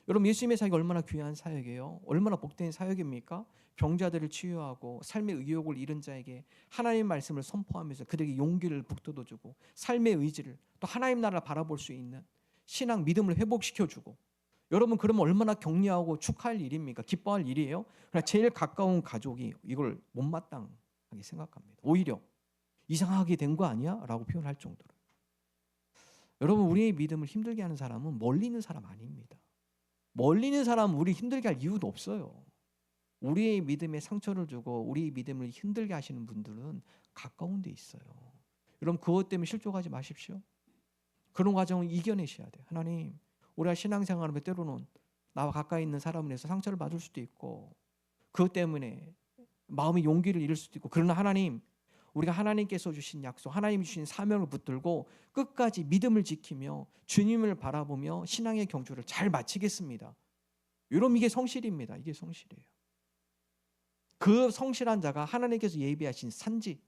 여러분, 예수님의 사역이 얼마나 귀한 사역이에요. 얼마나 복된 사역입니까? 병자들을 치유하고 삶의 의욕을 잃은 자에게 하나님의 말씀을 선포하면서 그들에게 용기를 북돋워주고 삶의 의지를, 또 하나님 나라를 바라볼 수 있는 신앙 믿음을 회복시켜주고, 여러분, 그러면 얼마나 격려하고 축하할 일입니까? 기뻐할 일이에요. 그러나 제일 가까운 가족이 이걸 못마땅하게 생각합니다. 오히려 이상하게 된 거 아니야? 라고 표현할 정도로. 여러분, 우리의 믿음을 힘들게 하는 사람은 멀리 있는 사람 아닙니다. 멀리 있는 사람은 우리 힘들게 할 이유도 없어요. 우리의 믿음에 상처를 주고 우리의 믿음을 힘들게 하시는 분들은 가까운 데 있어요. 여러분, 그것 때문에 실족하지 마십시오. 그런 과정을 이겨내셔야 돼요. 하나님, 우리가 신앙생활하면 때로는 나와 가까이 있는 사람을 해서 상처를 받을 수도 있고 그것 때문에 마음의 용기를 잃을 수도 있고, 그러나 하나님, 우리가 하나님께서 주신 약속, 하나님이 주신 사명을 붙들고 끝까지 믿음을 지키며 주님을 바라보며 신앙의 경주를 잘 마치겠습니다. 여러분, 이게 성실입니다. 이게 성실이에요. 그 성실한 자가 하나님께서 예비하신 산지,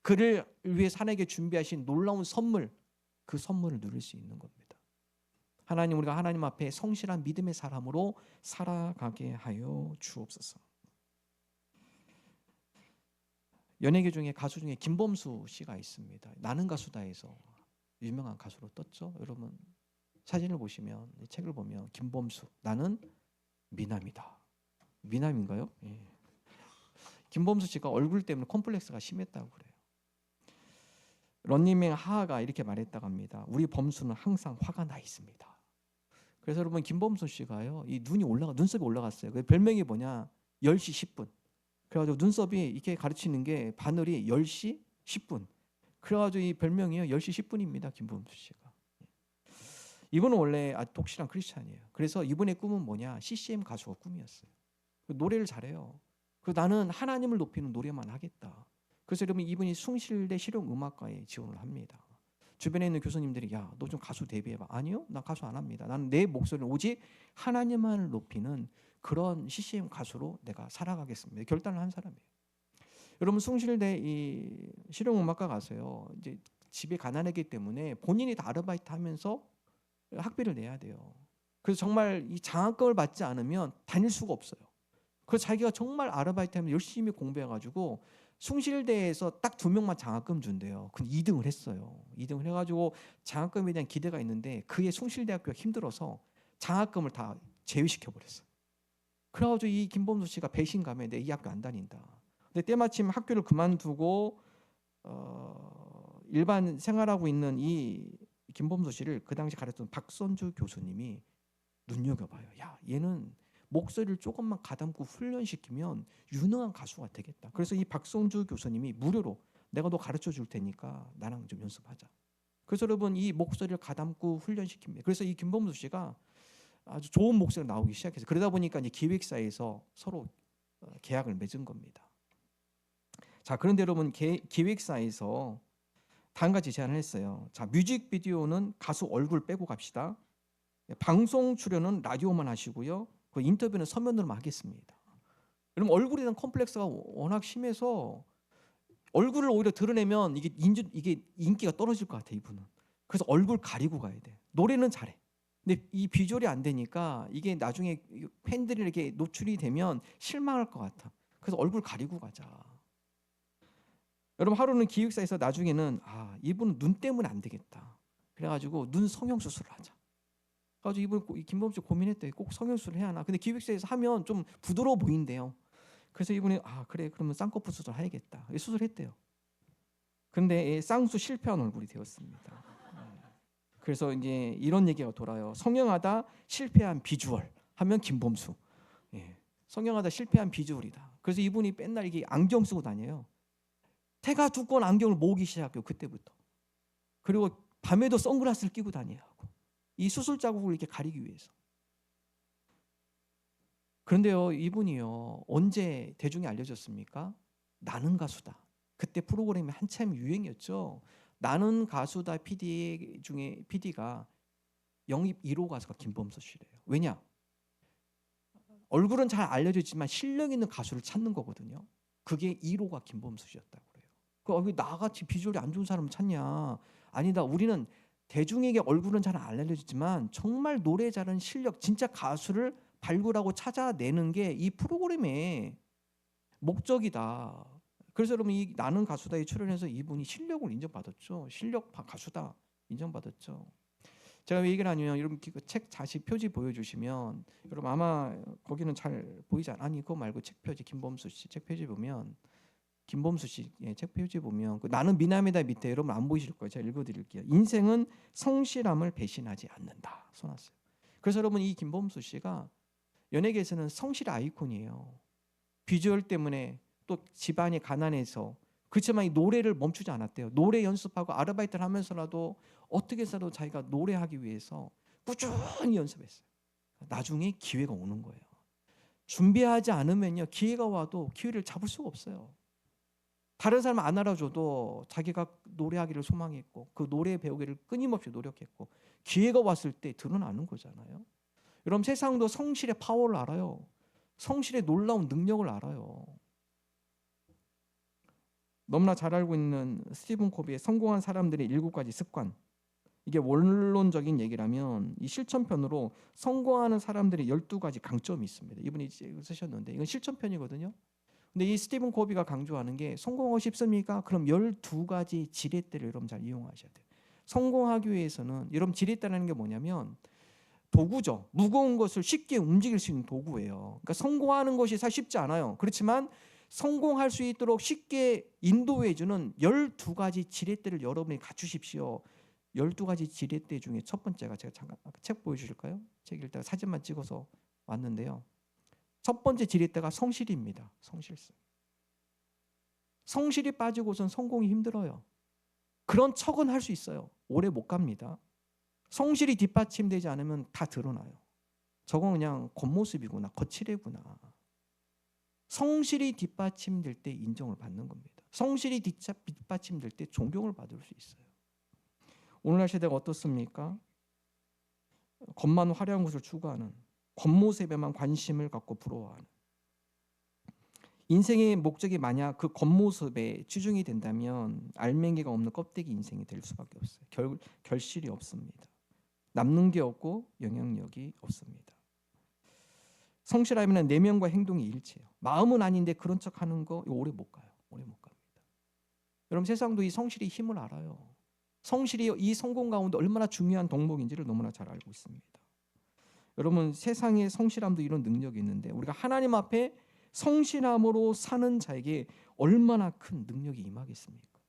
그를 위해 하나님께 준비하신 놀라운 선물, 그 선물을 누릴 수 있는 겁니다. 하나님, 우리가 하나님 앞에 성실한 믿음의 사람으로 살아가게 하여 주옵소서. 연예계 중에 가수 중에 김범수 씨가 있습니다. 나는 가수다에서 유명한 가수로 떴죠. 여러분, 사진을 보시면, 책을 보면 김범수, 나는 미남이다. 미남인가요? 예. 김범수 씨가 얼굴 때문에 컴플렉스가 심했다고 그래요. 런닝맨 하하가 이렇게 말했다고 합니다. 우리 범수는 항상 화가 나 있습니다. 그래서 여러분, 김범수 씨가요, 이 눈썹이 올라갔어요. 그 별명이 뭐냐? 10시 10분. 그래가지고 눈썹이 이렇게 가르치는 게 바늘이 10시 10분. 그래가지고 이 별명이요 10시 10분입니다. 김범수 씨가. 이분은 원래 독실한 크리스찬이에요. 그래서 이분의 꿈은 뭐냐? CCM 가수가 꿈이었어요. 노래를 잘해요. 그래서 나는 하나님을 높이는 노래만 하겠다. 그래서 여러분, 이분이 숭실대 실용음악과에 지원을 합니다. 주변에 있는 교수님들이, 야, 너 좀 가수 데뷔해봐. 아니요, 난 가수 안 합니다. 나는 내 목소리는 오직 하나님만을 높이는 그런 CCM 가수로 내가 살아가겠습니다. 결단을 한 사람이에요. 여러분, 숭실대 이 실용음악과 가서요, 이제 집이 가난하기 때문에 본인이 다 아르바이트 하면서 학비를 내야 돼요. 그래서 정말 이 장학금을 받지 않으면 다닐 수가 없어요. 그래서 자기가 정말 아르바이트 하면 열심히 공부해가지고 숭실대에서 딱 2명만 장학금 준대요. 근데 2등을 했어요. 2등을 해가지고 장학금에 대한 기대가 있는데 그의 숭실대학교가 힘들어서 장학금을 다 제외시켜버렸어요. 그래가지고 이 김범수 씨가 배신감에 내 이 학교 안 다닌다. 근데 때마침 학교를 그만두고 일반 생활하고 있는 이 김범수 씨를 그 당시 가르쳤던 박선주 교수님이 눈여겨봐요. 야, 얘는 목소리를 조금만 가담고 훈련시키면 유능한 가수가 되겠다. 그래서 이 박선주 교수님이 무료로 내가 너 가르쳐 줄 테니까 나랑 좀 연습하자. 그래서 여러분 이 목소리를 가담고 훈련시킵니다. 그래서 이 김범수 씨가 아주 좋은 목소리가 나오기 시작해서 그러다 보니까 이제 기획사에서 서로 계약을 맺은 겁니다. 자, 그런데 여러분 기획사에서 다음 같이 제안을 했어요. 자, 뮤직비디오는 가수 얼굴 빼고 갑시다. 방송 출연은 라디오만 하시고요. 그 인터뷰는 서면으로만 하겠습니다. 여러분 얼굴에 대한 컴플렉스가 워낙 심해서 얼굴을 오히려 드러내면 이게 인기가 떨어질 것 같아 이분은. 그래서 얼굴 가리고 가야 돼. 노래는 잘해. 근데 이 비주얼이 안 되니까 이게 나중에 팬들이 이렇게 노출이 되면 실망할 것 같아. 그래서 얼굴 가리고 가자. 여러분 하루는 기획사에서 나중에는 이분은 눈 때문에 안 되겠다. 그래가지고 눈 성형 수술을 하자. 그래가지고 김범수 씨 고민했대. 꼭 성형 수술을 해야 하나. 근데 기획사에서 하면 좀 부드러워 보인대요. 그래서 이분이 그래 그러면 쌍꺼풀 수술 해야겠다. 수술했대요. 근데 쌍수 실패한 얼굴이 되었습니다. 그래서 이제 이런 얘기가 돌아요. 성형하다 실패한 비주얼 하면 김범수. 성형하다 실패한 비주얼이다. 그래서 이분이 맨날 이게 안경 쓰고 다녀요. 태가 두꺼운 안경을 모으기 시작해요. 그때부터. 그리고 밤에도 선글라스를 끼고 다녀야 하고. 이 수술 자국을 이렇게 가리기 위해서. 그런데요, 이분이요 언제 대중에 알려졌습니까? 나는 가수다. 그때 프로그램이 한참 유행이었죠. 나는 가수다 PD 중에 PD가 영입 1호 가수가 김범수 씨래요. 왜냐? 얼굴은 잘 알려졌지만 실력 있는 가수를 찾는 거거든요. 그게 1호가 김범수 씨였다고 그래요. 왜 나같이 비주얼이 안 좋은 사람을 찾냐? 아니다. 우리는 대중에게 얼굴은 잘 안 알려졌지만 정말 노래 잘하는 실력, 진짜 가수를 발굴하고 찾아내는 게 이 프로그램의 목적이다. 그래서 여러분 이 나는 가수다에 출연해서 이분이 실력을 인정받았죠. 실력 가수다 인정받았죠. 제가 왜 얘기를 하냐면 여러분 그 책 자식 표지 보여주시면 여러분 아마 거기는 잘 보이지 아니 그거 말고 책 표지 김범수 씨 책 표지 보면 김범수 씨 책 표지 보면 그 나는 미남이다 밑에 여러분 안 보이실 거예요. 제가 읽어드릴게요. 인생은 성실함을 배신하지 않는다 써놨어요. 그래서 여러분 이 김범수 씨가 연예계에서는 성실의 아이콘이에요. 비주얼 때문에 또 집안이 가난해서 그렇지만 이 노래를 멈추지 않았대요. 노래 연습하고 아르바이트를 하면서라도 어떻게 해서도 자기가 노래하기 위해서 꾸준히 연습했어요. 나중에 기회가 오는 거예요. 준비하지 않으면요 기회가 와도 기회를 잡을 수가 없어요. 다른 사람 안 알아줘도 자기가 노래하기를 소망했고 그 노래 배우기를 끊임없이 노력했고 기회가 왔을 때 드러나는 거잖아요. 여러분 세상도 성실의 파워를 알아요. 성실의 놀라운 능력을 알아요. 너무나 잘 알고 있는 스티븐 코비의 성공한 사람들의 7가지 습관. 이게 원론적인 얘기라면 이 실천편으로 성공하는 사람들의 12가지 강점이 있습니다. 이분이 쓰셨는데 이건 실천편이거든요. 근데 이 스티븐 코비가 강조하는 게 성공하고 싶습니까? 그럼 12가지 지렛대를 여러분 잘 이용하셔야 돼요. 성공하기 위해서는 여러분 지렛대라는 게 뭐냐면 도구죠. 무거운 것을 쉽게 움직일 수 있는 도구예요. 그러니까 성공하는 것이 사실 쉽지 않아요. 그렇지만 성공할 수 있도록 쉽게 인도해주는 12가지 지렛대를 여러분이 갖추십시오. 12가지 지렛대 중에 첫 번째가 제가 잠깐 책 보여주실까요? 책 읽다가 사진만 찍어서 왔는데요. 첫 번째 지렛대가 성실입니다. 성실성. 성실이 빠지고선 성공이 힘들어요. 그런 척은 할 수 있어요. 오래 못 갑니다. 성실이 뒷받침되지 않으면 다 드러나요. 저건 그냥 겉모습이구나, 거칠애구나. 성실이 뒷받침될 때 인정을 받는 겁니다. 성실이 뒷받침될 때 존경을 받을 수 있어요. 오늘날 시대가 어떻습니까? 겉만 화려한 것을 추구하는, 겉모습에만 관심을 갖고 부러워하는. 인생의 목적이 만약 그 겉모습에 치중이 된다면 알맹이가 없는 껍데기 인생이 될 수밖에 없어요. 결실이 없습니다. 남는 게 없고 영향력이 없습니다. 성실하면 내면과 행동이 일치해요. 마음은 아닌데 그런 척하는 거 오래 못 가요. 오래 못 갑니다. 여러분 세상도 이 성실의 힘을 알아요. 성실이 이 성공 가운데 얼마나 중요한 덕목인지를 너무나 잘 알고 있습니다. 여러분 세상의 성실함도 이런 능력이 있는데 우리가 하나님 앞에 성실함으로 사는 자에게 얼마나 큰 능력이 임하겠습니까?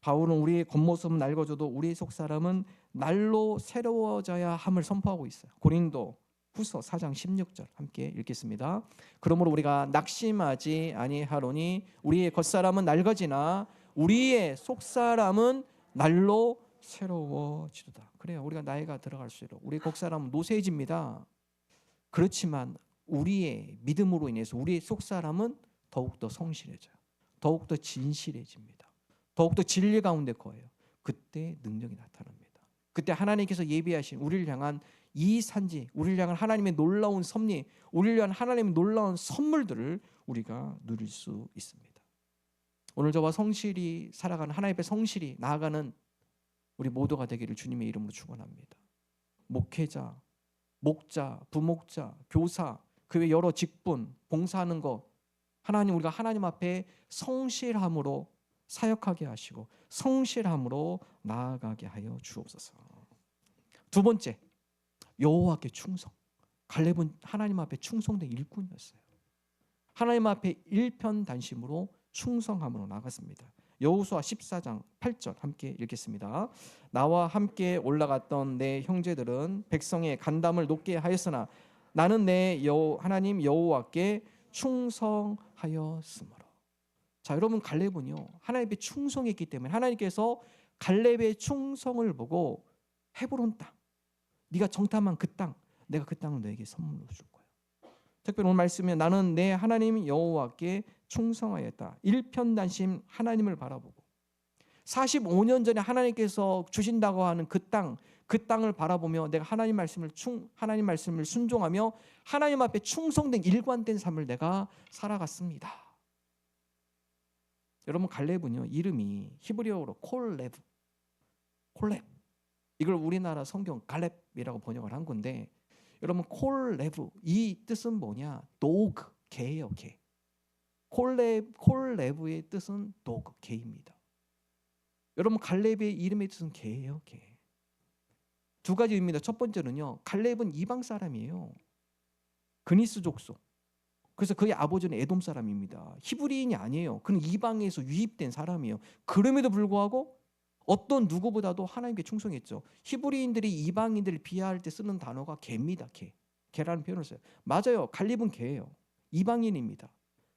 바울은 우리의 겉모습은 낡아져도 우리의 속사람은 날로 새로워져야 함을 선포하고 있어요. 고린도 후서 4장 16절 함께 읽겠습니다. 그러므로 우리가 낙심하지 아니하노니 우리의 겉사람은 낡아지나 우리의 속사람은 날로 새로워지도다. 그래요. 우리가 나이가 들어갈수록 우리 겉사람은 노쇠해집니다. 그렇지만 우리의 믿음으로 인해서 우리의 속사람은 더욱더 성실해져요. 더욱더 진실해집니다. 더욱더 진리 가운데 거해요. 그때 능력이 나타납니다. 그때 하나님께서 예비하신 우리를 향한 이 산지, 우리를 향한 하나님의 놀라운 섭리, 우리를 향한 하나님의 놀라운 선물들을 우리가 누릴 수 있습니다. 오늘 저와 성실히 살아가는, 하나님 앞에 성실히 나아가는 우리 모두가 되기를 주님의 이름으로 축원합니다. 목회자, 목자, 부목자, 교사, 그 외 여러 직분, 봉사하는 것, 하나님, 우리가 하나님 앞에 성실함으로 사역하게 하시고 성실함으로 나아가게 하여 주옵소서. 두 번째, 여호와께 충성. 갈렙은 하나님 앞에 충성된 일꾼이었어요. 하나님 앞에 일편단심으로 충성함으로 나갔습니다. 여호수아 14장 8절 함께 읽겠습니다. 나와 함께 올라갔던 내 형제들은 백성의 간담을 높게 하였으나 나는 내 하나님 여호와께 충성하였으므로. 자, 여러분, 갈렙은요 하나님께 충성했기 때문에 하나님께서 갈렙의 충성을 보고 헤브론 땅, 네가 정탐한 그 땅, 내가 그 땅을 너에게 선물로 줄 거야. 특별히 오늘 말씀에 나는 내 하나님 여호와께 충성하였다. 일편단심 하나님을 바라보고 45년 전에 하나님께서 주신다고 하는 그 땅을 바라보며 내가 하나님 말씀을 순종하며 하나님 앞에 충성된 일관된 삶을 내가 살아갔습니다. 여러분, 갈렙은요 이름이 히브리어로 콜렙, 이걸 우리나라 성경 갈렙이라고 번역을 한 건데, 여러분 콜렙 이 뜻은 뭐냐? 도그, 개예요, 개. 콜렙의 뜻은 도그, 개입니다. 여러분, 갈렙의 이름의 뜻은 개예요, 개. 두 가지 의미입니다. 첫 번째는요, 갈렙은 이방 사람이에요. 그니스 족속. 그래서 그의 아버지는 에돔 사람입니다. 히브리인이 아니에요. 그는 이방에서 유입된 사람이에요. 그럼에도 불구하고 어떤 누구보다도 하나님께 충성했죠. 히브리인들이 이방인들을 비하할 때 쓰는 단어가 개입니다. 개라는 표현을 써요. 맞아요. 갈렙은 개예요. 이방인입니다.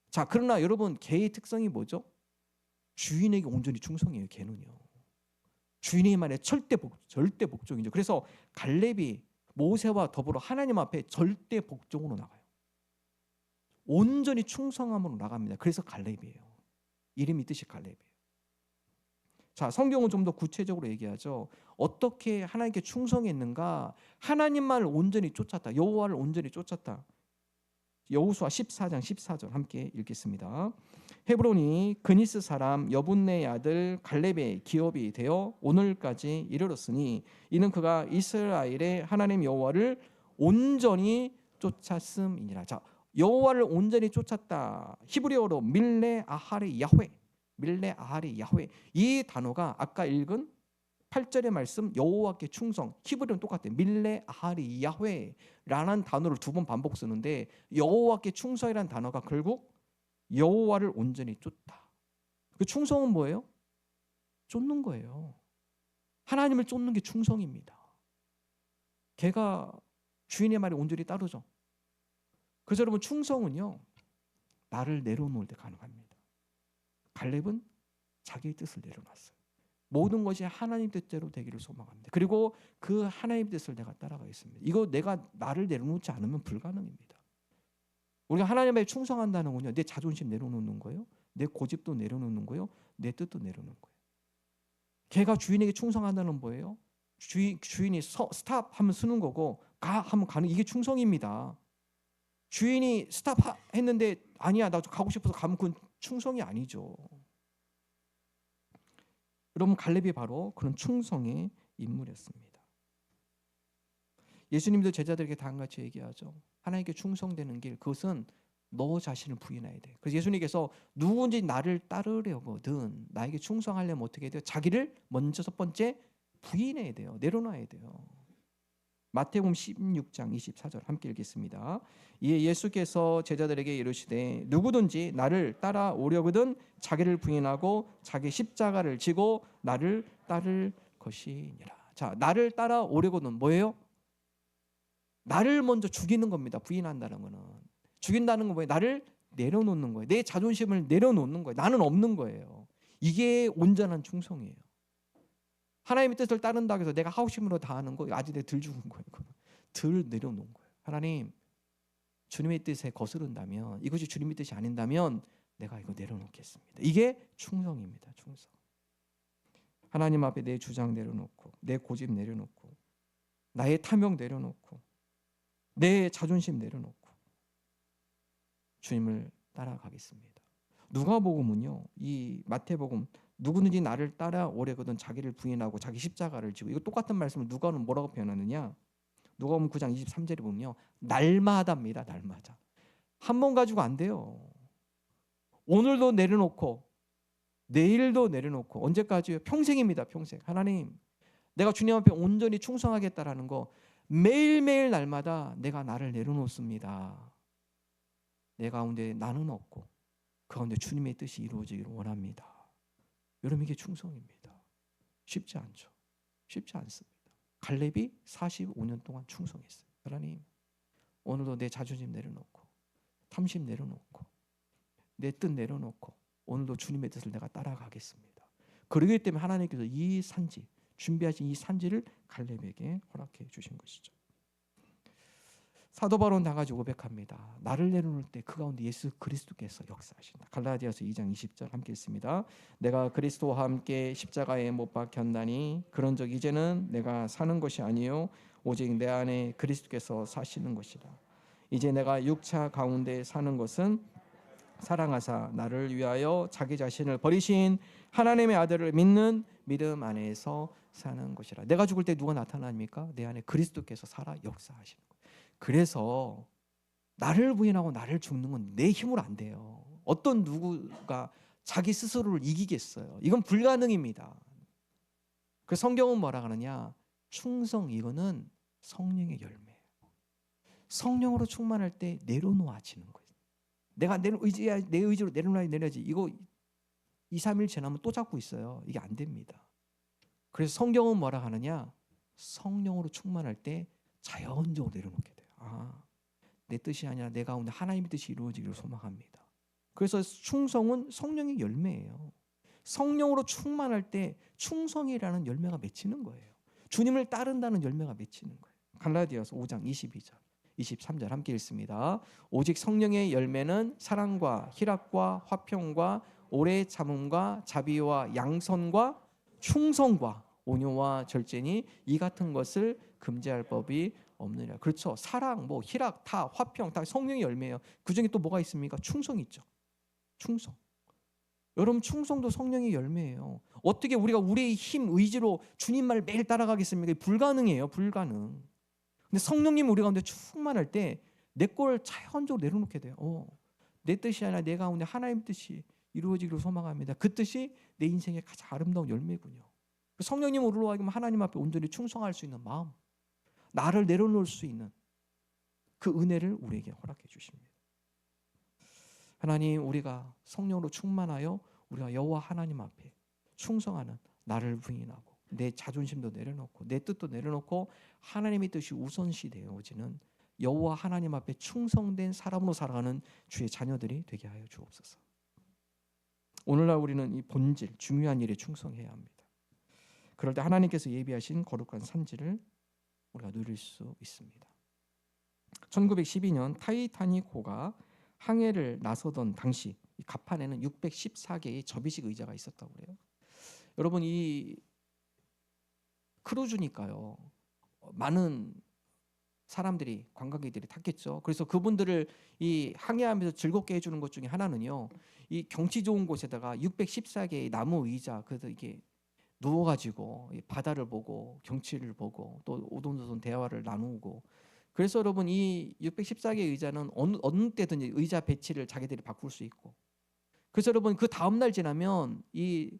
자, 그러나 여러분, 개의 특성이 뭐죠? 주인에게 온전히 충성해요. 개는요. 주인의 말에 절대 복종이죠. 그래서 갈렙이 모세와 더불어 하나님 앞에 절대 복종으로 나가요. 온전히 충성함으로 나갑니다. 그래서 갈렙이에요. 이름이 뜻이 갈렙이에요. 자, 성경은 좀 더 구체적으로 얘기하죠. 어떻게 하나님께 충성했는가? 하나님만을 온전히 쫓았다. 여호와를 온전히 쫓았다. 여호수아 14장 14절 함께 읽겠습니다. 헤브론이 그니스 사람 여분네의 아들 갈렙의 기업이 되어 오늘까지 이르렀으니 이는 그가 이스라엘의 하나님 여호와를 온전히 쫓았음이니라. 자, 여호와를 온전히 쫓았다. 히브리어로 밀레 아하리 야훼, 이 단어가 아까 읽은 8절의 말씀 여호와께 충성, 히브리어는 똑같아요. 밀레 아하리 야훼라는 단어를 두 번 반복 쓰는데 여호와께 충성이라는 단어가 결국 여호와를 온전히 쫓다. 그 충성은 뭐예요? 쫓는 거예요. 하나님을 쫓는 게 충성입니다. 개가 주인의 말에 온전히 따르죠. 그래서 여러분, 충성은요 나를 내려놓을 때 가능합니다. 갈렙은 자기의 뜻을 내려놨어요. 모든 것이 하나님 뜻대로 되기를 소망합니다. 그리고 그 하나님 뜻을 내가 따라가겠습니다. 이거 내가 나를 내려놓지 않으면 불가능입니다. 우리가 하나님에 충성한다는 건요, 내 자존심 내려놓는 거예요, 내 고집도 내려놓는 거예요, 내 뜻도 내려놓는 거예요. 걔가 주인에게 충성한다는 뭐예요? 주인이 스탑 하면 쓰는 거고 가 하면 가는, 이게 충성입니다. 주인이 스탑 했는데 아니야 나 가고 싶어서 가면 그건 충성이 아니죠. 여러분, 갈렙이 바로 그런 충성의 인물이었습니다. 예수님도 제자들에게 다 같이 얘기하죠. 하나님께 충성되는 길, 그것은 너 자신을 부인해야 돼. 그래서 예수님께서 누군지 나를 따르려거든 나에게 충성하려면 어떻게 해야 돼요? 자기를 먼저 첫 번째 부인해야 돼요. 내려놔야 돼요. 마태복음 16장 24절 함께 읽겠습니다. 이에 예수께서 제자들에게 이르시되 누구든지 나를 따라오려거든 자기를 부인하고 자기 십자가를 지고 나를 따를 것이니라. 자, 나를 따라오려거든 뭐예요? 나를 먼저 죽이는 겁니다. 부인한다는 거는. 죽인다는 건 뭐예요? 나를 내려놓는 거예요. 내 자존심을 내려놓는 거예요. 나는 없는 거예요. 이게 온전한 충성이에요. 하나님의 뜻을 따른다고 해서 내가 하우심으로 다 하는 거 아직 덜 죽은 거예요. 덜 내려놓은 거예요. 하나님, 주님의 뜻에 거스른다면, 이것이 주님의 뜻이 아닌다면 내가 이거 내려놓겠습니다. 이게 충성입니다. 충성. 하나님 앞에 내 주장 내려놓고, 내 고집 내려놓고, 나의 탐욕 내려놓고, 내 자존심 내려놓고 주님을 따라가겠습니다. 누가복음은요, 이 마태복음 누구든지 나를 따라오려거든 자기를 부인하고 자기 십자가를 지고, 이거 똑같은 말씀을 누가는 뭐라고 표현하느냐? 누가복음 9장 23절에 보면요, 날마다입니다. 날마다. 한 번 가지고 안 돼요. 오늘도 내려놓고 내일도 내려놓고 언제까지요? 평생입니다. 평생. 하나님, 내가 주님 앞에 온전히 충성하겠다라는 거 매일매일 날마다 내가 나를 내려놓습니다. 내 가운데 나는 없고 그 가운데 주님의 뜻이 이루어지기를 원합니다. 여러분, 이게 충성입니다. 쉽지 않죠. 쉽지 않습니다. 갈렙이 45년 동안 충성했어요. 하나님, 오늘도 내 자존심 내려놓고 탐심 내려놓고 내 뜻 내려놓고 오늘도 주님의 뜻을 내가 따라가겠습니다. 그러기 때문에 하나님께서 이 산지, 준비하신 이 산지를 갈렙에게 허락해 주신 것이죠. 사도 바울은 당하지 고백합니다. 나를 내려놓을 때 그 가운데 예수 그리스도께서 역사하신다. 갈라디아서 2장 20절 함께 읽습니다. 내가 그리스도와 함께 십자가에 못 박혔나니 그런즉 이제는 내가 사는 것이 아니요 오직 내 안에 그리스도께서 사시는 것이라. 이제 내가 육차 가운데 사는 것은 사랑하사 나를 위하여 자기 자신을 버리신 하나님의 아들을 믿는 믿음 안에서 사는 것이라. 내가 죽을 때 누가 나타납니까? 내 안에 그리스도께서 살아 역사하시는 거예요. 그래서 나를 부인하고 나를 죽는 건 내 힘으로 안 돼요. 어떤 누구가 자기 스스로를 이기겠어요? 이건 불가능입니다. 그 성경은 뭐라 하느냐? 충성, 이거는 성령의 열매예요. 성령으로 충만할 때 내려놓아지는 거예요. 내가 내 의지로 내려놔야지. 이거 2, 3일 지나면 또 잡고 있어요. 이게 안 됩니다. 그래서 성경은 뭐라 하느냐? 성령으로 충만할 때 자연적으로 내려놓게 돼요. 내 뜻이 아니라 내 가운데 하나님의 뜻이 이루어지기를 소망합니다. 그래서 충성은 성령의 열매예요. 성령으로 충만할 때 충성이라는 열매가 맺히는 거예요. 주님을 따른다는 열매가 맺히는 거예요. 갈라디아서 5장 22절 23절 함께 읽습니다. 오직 성령의 열매는 사랑과 희락과 화평과 오래 참음과 자비와 양선과 충성과 온유와 절제니 이 같은 것을 금지할 법이 없느냐. 그렇죠. 사랑, 희락, 다 화평 다 성령의 열매예요. 그 중에 또 뭐가 있습니까? 충성이 있죠. 충성. 여러분, 충성도 성령의 열매예요. 어떻게 우리가 우리의 힘, 의지로 주님 말 매일 따라가겠습니까? 불가능해요. 불가능. 근데 성령님 우리 가운데 충만할 때 내 걸 자연적으로 내려놓게 돼요. 내 뜻이 아니라 내 가운데 하나님 뜻이 이루어지기를 소망합니다. 그 뜻이 내 인생의 가장 아름다운 열매군요. 성령님 우리로 하여금 하나님 앞에 온전히 충성할 수 있는 마음, 나를 내려놓을 수 있는 그 은혜를 우리에게 허락해 주십니다. 하나님, 우리가 성령으로 충만하여 우리가 여호와 하나님 앞에 충성하는, 나를 부인하고 내 자존심도 내려놓고 내 뜻도 내려놓고 하나님의 뜻이 우선시 되어지는 여호와 하나님 앞에 충성된 사람으로 살아가는 주의 자녀들이 되게 하여 주옵소서. 오늘날 우리는 이 본질, 중요한 일에 충성해야 합니다. 그럴 때 하나님께서 예비하신 거룩한 산지를 우리가 누릴 수 있습니다. 1912년 타이타닉호가 항해를 나서던 당시 이 갑판에는 614개의 접이식 의자가 있었다고 그래요. 여러분, 이 크루즈니까요, 많은 사람들이, 관광객들이 탔겠죠. 그래서 그분들을 이 항해하면서 즐겁게 해주는 것 중에 하나는요, 이 경치 좋은 곳에다가 614개의 나무 의자, 그래서 이게 누워가지고 바다를 보고 경치를 보고 또 오손도손 대화를 나누고. 그래서 여러분, 이 614개 의자는 어느 때든지 의자 배치를 자기들이 바꿀 수 있고. 그래서 여러분, 그 다음 날 지나면 이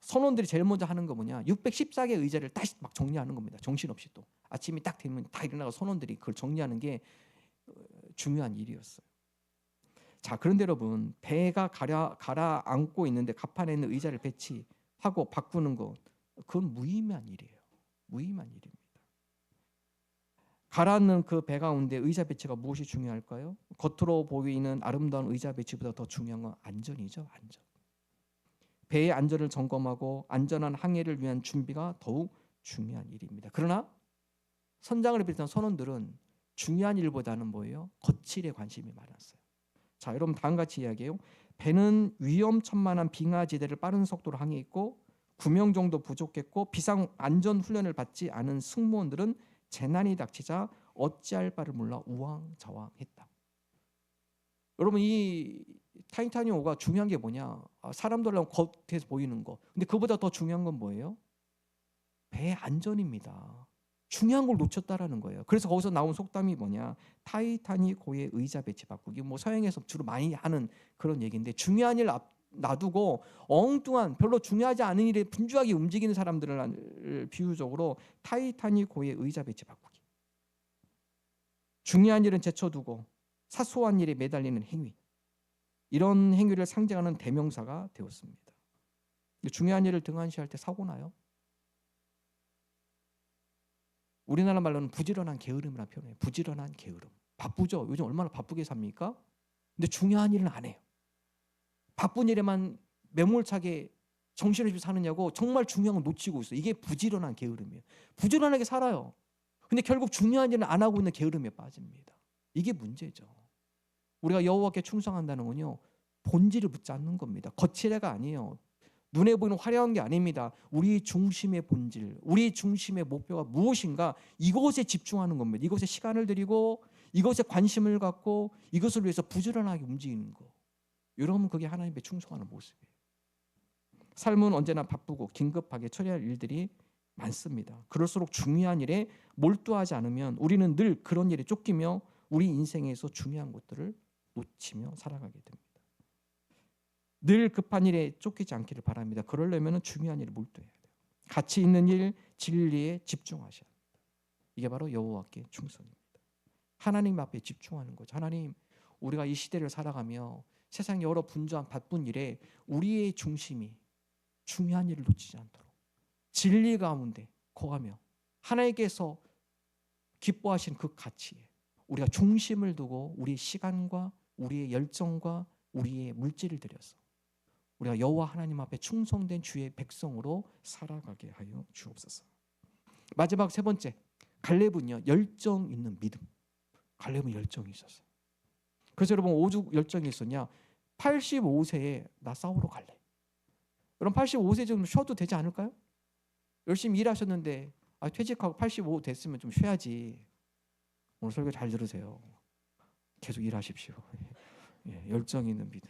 선원들이 제일 먼저 하는 거 뭐냐? 614개 의자를 다시 막 정리하는 겁니다. 정신없이 또 아침이 딱 되면 다 일어나고 선원들이 그걸 정리하는 게 중요한 일이었어요. 자, 그런데 여러분, 배가 가라앉고 있는데 갑판에 있는 의자를 배치하고 바꾸는 거, 그건 무의미한 일이에요. 무의미한 일입니다. 가라앉는 그 배 가운데 의자 배치가 무엇이 중요할까요? 겉으로 보이는 아름다운 의자 배치보다 더 중요한 건 안전이죠. 안전. 배의 안전을 점검하고 안전한 항해를 위한 준비가 더욱 중요한 일입니다. 그러나 선장을 비롯한 선원들은 중요한 일보다는 뭐예요? 거칠에 관심이 많았어요. 자, 여러분 다음과 같이 이야기해요. 배는 위험천만한 빙하지대를 빠른 속도로 항해했고 9명 정도 부족했고 비상 안전 훈련을 받지 않은 승무원들은 재난이 닥치자 어찌할 바를 몰라 우왕좌왕했다. 여러분, 이 타이타닉 5가 중요한 게 뭐냐? 사람들은 겉에서 보이는 거. 근데 그보다 더 중요한 건 뭐예요? 배의 안전입니다. 중요한 걸 놓쳤다라는 거예요. 그래서 거기서 나온 속담이 뭐냐? 타이타닉 고의 의자 배치 바꾸기. 뭐 서양에서 주로 많이 하는 그런 얘기인데, 중요한 일 놔두고 엉뚱한 별로 중요하지 않은 일에 분주하게 움직이는 사람들을 비유적으로 타이타닉 고의 의자 배치 바꾸기. 중요한 일은 제쳐두고 사소한 일에 매달리는 행위. 이런 행위를 상징하는 대명사가 되었습니다. 중요한 일을 등한시할 때 사고 나요. 우리나라 말로는 부지런한 게으름이라는 표현이에요. 부지런한 게으름. 바쁘죠. 요즘 얼마나 바쁘게 삽니까? 근데 중요한 일은 안 해요. 바쁜 일에만 매몰차게 정신없이 사느냐고 정말 중요한 걸 놓치고 있어요. 이게 부지런한 게으름이에요. 부지런하게 살아요. 근데 결국 중요한 일은 안 하고 있는 게으름에 빠집니다. 이게 문제죠. 우리가 여호와께 충성한다는 건요, 본질을 묻지 않는 겁니다. 거칠애가 아니에요. 눈에 보이는 화려한 게 아닙니다. 우리 중심의 본질, 우리 중심의 목표가 무엇인가, 이것에 집중하는 겁니다. 이것에 시간을 들이고 이것에 관심을 갖고 이것을 위해서 부지런하게 움직이는 거. 여러분, 그게 하나님께 충성하는 모습이에요. 삶은 언제나 바쁘고 긴급하게 처리할 일들이 많습니다. 그럴수록 중요한 일에 몰두하지 않으면 우리는 늘 그런 일에 쫓기며 우리 인생에서 중요한 것들을 놓치며 살아가게 됩니다. 늘 급한 일에 쫓기지 않기를 바랍니다. 그러려면 중요한 일에 몰두해야 돼요. 가치 있는 일, 진리에 집중하셔야 합니다. 이게 바로 여호와께 충성입니다. 하나님 앞에 집중하는 거죠. 하나님, 우리가 이 시대를 살아가며 세상 여러 분주한 바쁜 일에 우리의 중심이 중요한 일을 놓치지 않도록 진리 가운데 거하며 하나님께서 기뻐하신 그 가치에 우리가 중심을 두고 우리의 시간과 우리의 열정과 우리의 물질을 들여서 우리가 여호와 하나님 앞에 충성된 주의 백성으로 살아가게 하여 주옵소서. 마지막 세 번째, 갈렙은요, 열정 있는 믿음. 갈렙은 열정이 있었어요. 그래서 여러분, 오죽 열정이 있었냐? 85세에 나 싸우러 갈래. 여러분, 85세 정도 쉬어도 되지 않을까요? 열심히 일하셨는데 퇴직하고 85 됐으면 좀 쉬어야지. 오늘 설교 잘 들으세요. 계속 일하십시오. 예, 열정 있는 믿음.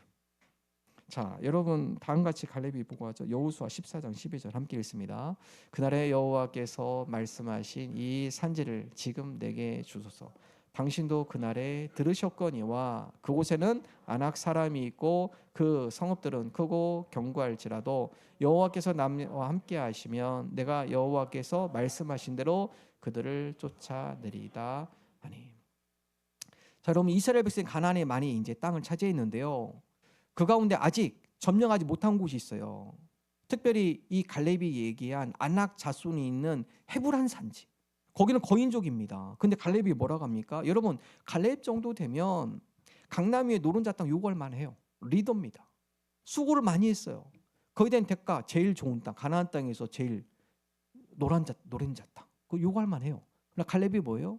자, 여러분 다음같이 갈렙이 보고하죠. 여호수아 14장 12절 함께 읽습니다. 그날에 여호와께서 말씀하신 이 산지를 지금 내게 주소서. 당신도 그날에 들으셨거니와 그곳에는 아낙 사람이 있고 그 성읍들은 크고 견고할지라도 여호와께서 나와 함께 하시면 내가 여호와께서 말씀하신 대로 그들을 쫓아내리다 하니. 자, 여러분, 이스라엘 백성이 가나안에 많이 이제 땅을 차지했는데요. 그 가운데 아직 점령하지 못한 곳이 있어요. 특별히 이 갈렙이 얘기한 아낙 자손이 있는 헤브란 산지. 거기는 거인족입니다. 근데 갈렙이 뭐라고 합니까? 여러분, 갈렙 정도 되면 강남 위에 노른자 땅 요구할 만해요. 리더입니다. 수고를 많이 했어요. 거기에 대한 대가 제일 좋은 땅, 가나안 땅에서 제일 노른자 땅. 그거 요구할 만해요. 그러나 갈렙이 뭐예요?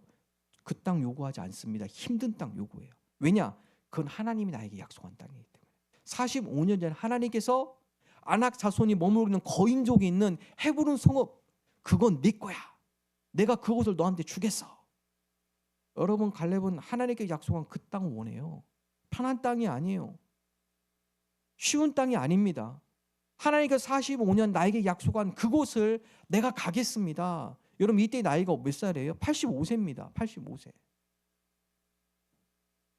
그 땅 요구하지 않습니다. 힘든 땅 요구해요. 왜냐? 그건 하나님이 나에게 약속한 땅이기 때문에. 45년 전 하나님께서 아낙 자손이 머무르는 거인족이 있는 헤브론 성읍, 그건 네 거야. 내가 그곳을 너한테 주겠어. 여러분, 갈렙은 하나님께 약속한 그 땅을 원해요. 편한 땅이 아니에요. 쉬운 땅이 아닙니다. 하나님께서 45년 나에게 약속한 그곳을 내가 가겠습니다. 여러분, 이때 나이가 몇 살이에요? 85세입니다. 85세.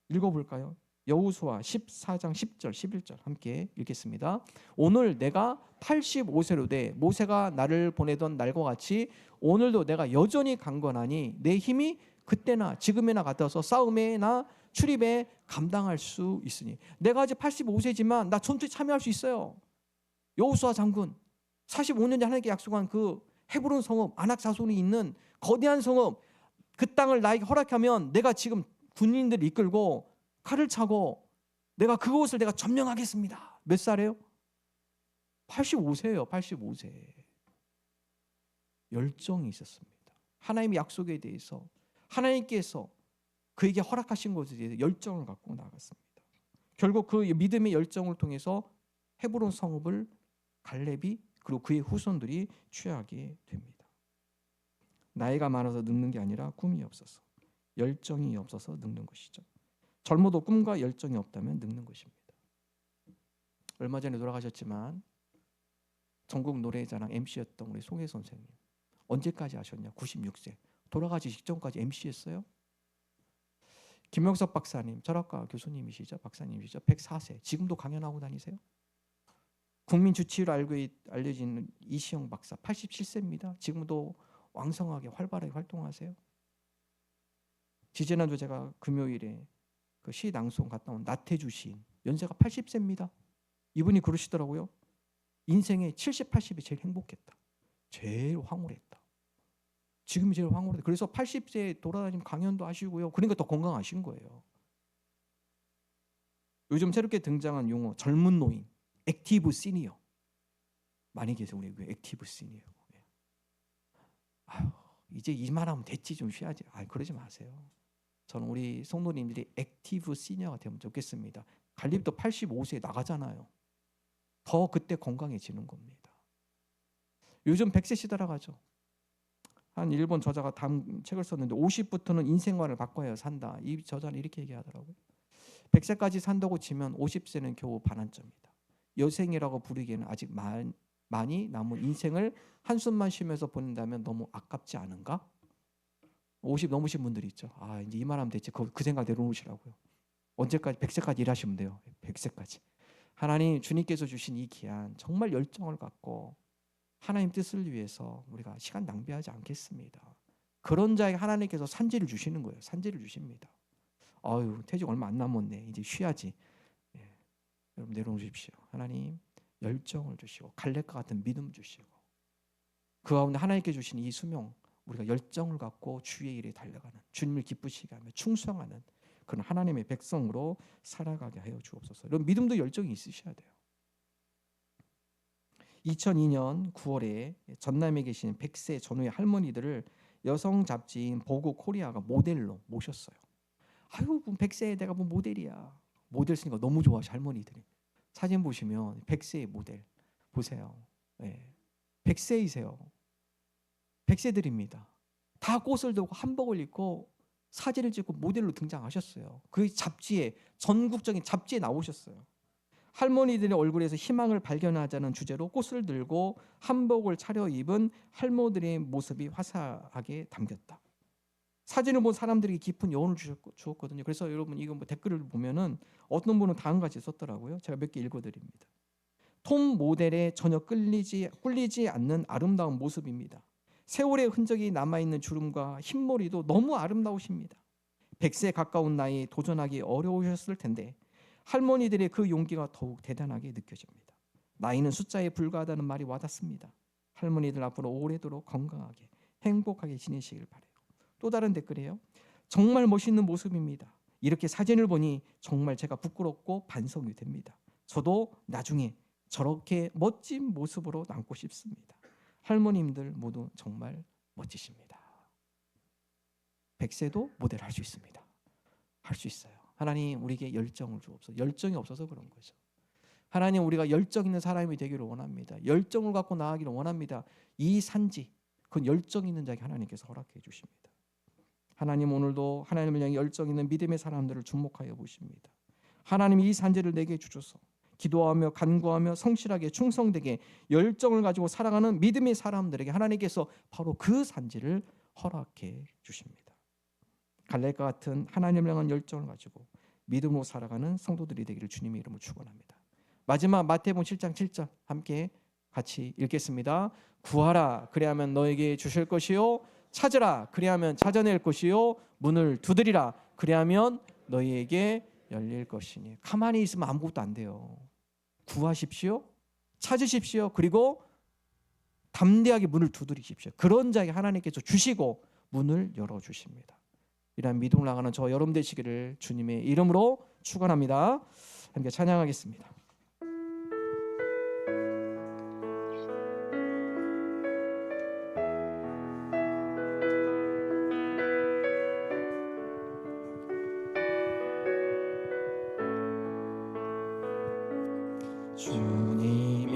읽어볼까요? 여호수아 14장 10절 11절 함께 읽겠습니다. 오늘 내가 85세로 돼 모세가 나를 보내던 날과 같이 오늘도 내가 여전히 강건하니 내 힘이 그때나 지금이나 같아서 싸움에나 출입에 감당할 수 있으니. 내가 아직 85세지만 나 전투에 참여할 수 있어요. 여호수아 장군 45년째 하나님께 약속한 그 헤브론 성읍 아낙 자손이 있는 거대한 성읍, 그 땅을 나에게 허락하면 내가 지금 군인들을 이끌고 칼을 차고 내가 그곳을 내가 점령하겠습니다. 몇 살이에요? 85세예요. 85세. 열정이 있었습니다. 하나님의 약속에 대해서 하나님께서 그에게 허락하신 것에 대해서 열정을 갖고 나아갔습니다. 결국 그 믿음의 열정을 통해서 헤브론 성읍을 갈렙이 그리고 그의 후손들이 취하게 됩니다. 나이가 많아서 늙는 게 아니라 꿈이 없어서, 열정이 없어서 늙는 것이죠. 젊어도 꿈과 열정이 없다면 늙는 것입니다. 얼마 전에 돌아가셨지만 전국 노래자랑 MC였던 우리 송혜 선생님 언제까지 하셨냐? 96세 돌아가기 직전까지 MC했어요. 김영석 박사님 철학과 교수님이시죠. 박사님이시죠. 104세 지금도 강연하고 다니세요. 국민 주치의로 알려진 이시영 박사 87세입니다. 지금도 왕성하게 활발하게 활동하세요. 지지난주 제가 금요일에 그 시 낭송 갔다 온 나태주 시인 연세가 80세입니다. 이분이 그러시더라고요. 인생에 70, 80이 제일 행복했다. 제일 황홀했다. 지금이 제일 황홀했다. 그래서 80세에 돌아다니면 강연도 하시고요. 그러니까 더 건강하신 거예요. 요즘 새롭게 등장한 용어 젊은 노인, 액티브 시니어 많이 계세요. 우리 액티브 시니어. 아유, 이제 이 말하면 됐지 좀 쉬어야지. 그러지 마세요. 저는 우리 성도님들이 액티브 시니어가 되면 좋겠습니다. 갈립도 85세에 나가잖아요. 더 그때 건강해지는 겁니다. 요즘 100세 시대라고 하죠. 한 일본 저자가 다음 책을 썼는데 50부터는 인생관을 바꿔야 산다. 이 저자는 이렇게 얘기하더라고요. 100세까지 산다고 치면 50세는 겨우 반환점이다. 여생이라고 부르기에는 아직 많이 남은 인생을 한숨만 쉬면서 보낸다면 너무 아깝지 않은가? 50 넘으신 분들이 있죠. 이제 이 말하면 됐지. 그 생각 내려놓으시라고요. 언제까지? 100세까지 일하시면 돼요. 100세까지. 하나님 주님께서 주신 이 기한 정말 열정을 갖고 하나님 뜻을 위해서 우리가 시간 낭비하지 않겠습니다. 그런 자에게 하나님께서 산지를 주시는 거예요. 산지를 주십니다. 퇴직 얼마 안 남았네. 이제 쉬어야지. 여러분 내려놓으십시오. 하나님 열정을 주시고 갈렙과 같은 믿음 주시고 그 가운데 하나님께 주신 이 수명 우리가 열정을 갖고 주의 일에 달려가는 주님을 기쁘시게 하며 충성하는 그런 하나님의 백성으로 살아가게 하여 주옵소서. 이런 믿음도 열정이 있으셔야 돼요. 2002년 9월에 전남에 계신 100세 전후의 할머니들을 여성 잡지인 보그 코리아가 모델로 모셨어요. 100세에 내가 뭐 모델이야. 모델 쓰니까 너무 좋아하셔 할머니들이. 사진 보시면 100세의 모델 보세요. 100세이세요. 100세들입니다. 다 꽃을 들고 한복을 입고 사진을 찍고 모델로 등장하셨어요. 그 잡지에 전국적인 잡지에 나오셨어요. 할머니들의 얼굴에서 희망을 발견하자는 주제로 꽃을 들고 한복을 차려입은 할머니들의 모습이 화사하게 담겼다. 사진을 본 사람들에게 깊은 여운을 주었거든요. 그래서 여러분 이거 댓글을 보면은 어떤 분은 다음과 같이 썼더라고요. 제가 몇 개 읽어드립니다. 톰 모델에 전혀 꿀리지 않는 아름다운 모습입니다. 세월의 흔적이 남아있는 주름과 흰머리도 너무 아름다우십니다. 100세 가까운 나이에 도전하기 어려우셨을 텐데 할머니들의 그 용기가 더욱 대단하게 느껴집니다. 나이는 숫자에 불과하다는 말이 와닿습니다. 할머니들 앞으로 오래도록 건강하게 행복하게 지내시길 바라요. 또 다른 댓글이에요. 정말 멋있는 모습입니다. 이렇게 사진을 보니 정말 제가 부끄럽고 반성이 됩니다. 저도 나중에 저렇게 멋진 모습으로 남고 싶습니다. 할머님들 모두 정말 멋지십니다. 100세도 모델 할 수 있습니다. 할 수 있어요. 하나님 우리에게 열정을 주옵소서. 열정이 없어서 그런 거죠. 하나님 우리가 열정 있는 사람이 되기를 원합니다. 열정을 갖고 나아가기를 원합니다. 이 산지 그 열정 있는 자에게 하나님께서 허락해 주십니다. 하나님 오늘도 하나님을 향해 열정 있는 믿음의 사람들을 주목하여 보십니다. 하나님 이 산지를 내게 주셔서 기도하며 간구하며 성실하게 충성되게 열정을 가지고 살아가는 믿음의 사람들에게 하나님께서 바로 그 산지를 허락해 주십니다. 갈렙과 같은 하나님을 향한 열정을 가지고 믿음으로 살아가는 성도들이 되기를 주님의 이름으로 축원합니다. 마지막 마태복음 7장 7절 함께 같이 읽겠습니다. 구하라 그리하면 너에게 주실 것이요 찾으라 그리하면 찾아낼 것이요 문을 두드리라 그리하면 너희에게 열릴 것이니. 가만히 있으면 아무것도 안 돼요. 구하십시오. 찾으십시오. 그리고 담대하게 문을 두드리십시오. 그런 자에게 하나님께서 주시고 문을 열어주십니다. 이러한 믿음을 나가는 저 여러분 되시기를 주님의 이름으로 축원합니다. 함께 찬양하겠습니다.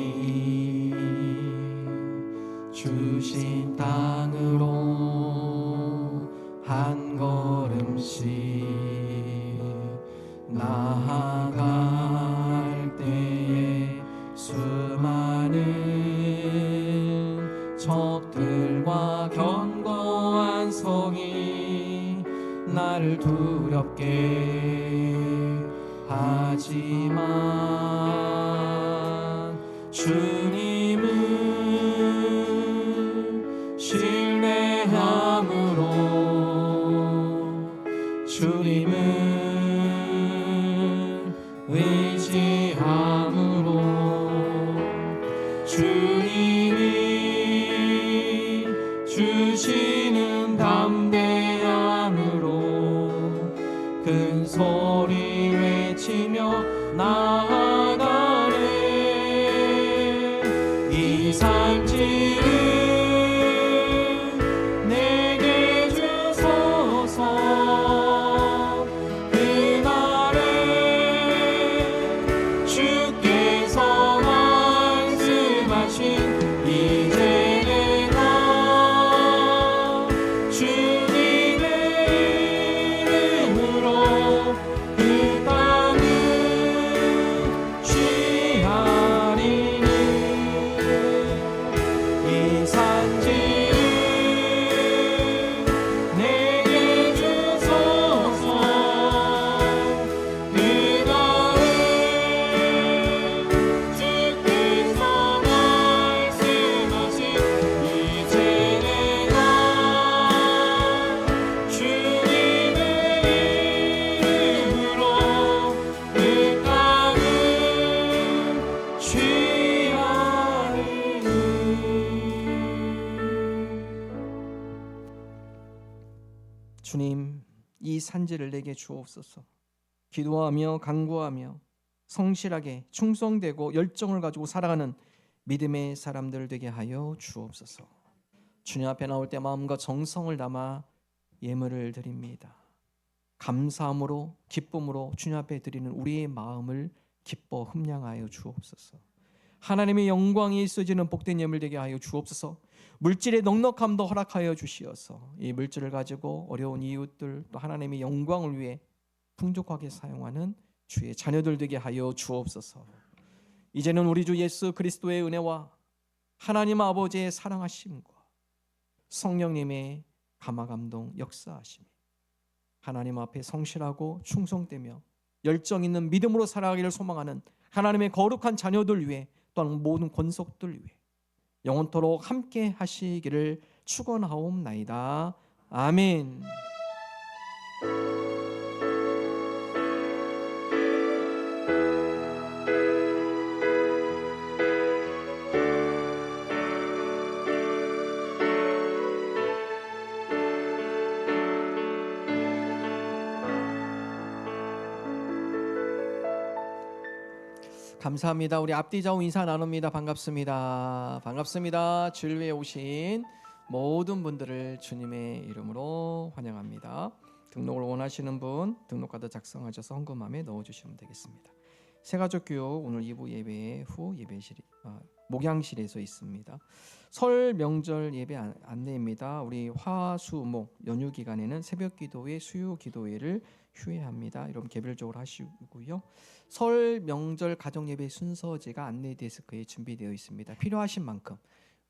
주님이 주신 땅으로 한 걸음씩 나아갈 때에 수많은 적들과 견고한 성이 나를 두렵게 하지만 주님은 신뢰함으로 주님은 의지함으로 주님이 주시는 담대함으로 큰 소리 외치며 나아가네. 이 산지를 내게 주소서. 그날에 주께서 말씀하신 이제 내가 주님의 이름으로 그 땅을 취하리니. 이 산지를 내게 주소서. 그날에 주께서 말씀하신 이제 내가 주님의 이름으로 그 땅을 취하리니. 주님, 이 산지를 내게 주옵소서. 기도하며 간구하며 성실하게 충성되고 열정을 가지고 살아가는 믿음의 사람들 되게 하여 주옵소서. 주님 앞에 나올 때 마음과 정성을 담아 예물을 드립니다. 감사함으로 기쁨으로 주님 앞에 드리는 우리의 마음을 기뻐 흠량하여 주옵소서. 하나님의 영광이 있어지는 복된 예물 되게 하여 주옵소서. 물질의 넉넉함도 허락하여 주시어서 이 물질을 가지고 어려운 이웃들 또 하나님의 영광을 위해 풍족하게 사용하는 주의 자녀들 되게 하여 주옵소서. 이제는 우리 주 예수 그리스도의 은혜와 하나님 아버지의 사랑하심과 성령님의 감화감동 역사하심이 하나님 앞에 성실하고 충성되며 열정 있는 믿음으로 살아가기를 소망하는 하나님의 거룩한 자녀들 위해 또한 모든 권속들 위해 영원토록 함께 하시기를 축원하옵나이다. 아멘. 감사합니다. 우리 앞뒤 좌우 인사 나눕니다. 반갑습니다. 반갑습니다. 주일 위에 오신 모든 분들을 주님의 이름으로 환영합니다. 등록을 원하시는 분 등록카드 작성하셔서 헌금함에 넣어주시면 되겠습니다. 새가족교육 오늘 2부 예배 후 예배실 목양실에서 있습니다. 설 명절 예배 안내입니다. 우리 화수목 연휴 기간에는 새벽기도회 수요기도회를 휴회합니다. 여러분 개별적으로 하시고요. 설 명절 가정예배 순서지가 안내 데스크에 준비되어 있습니다. 필요하신 만큼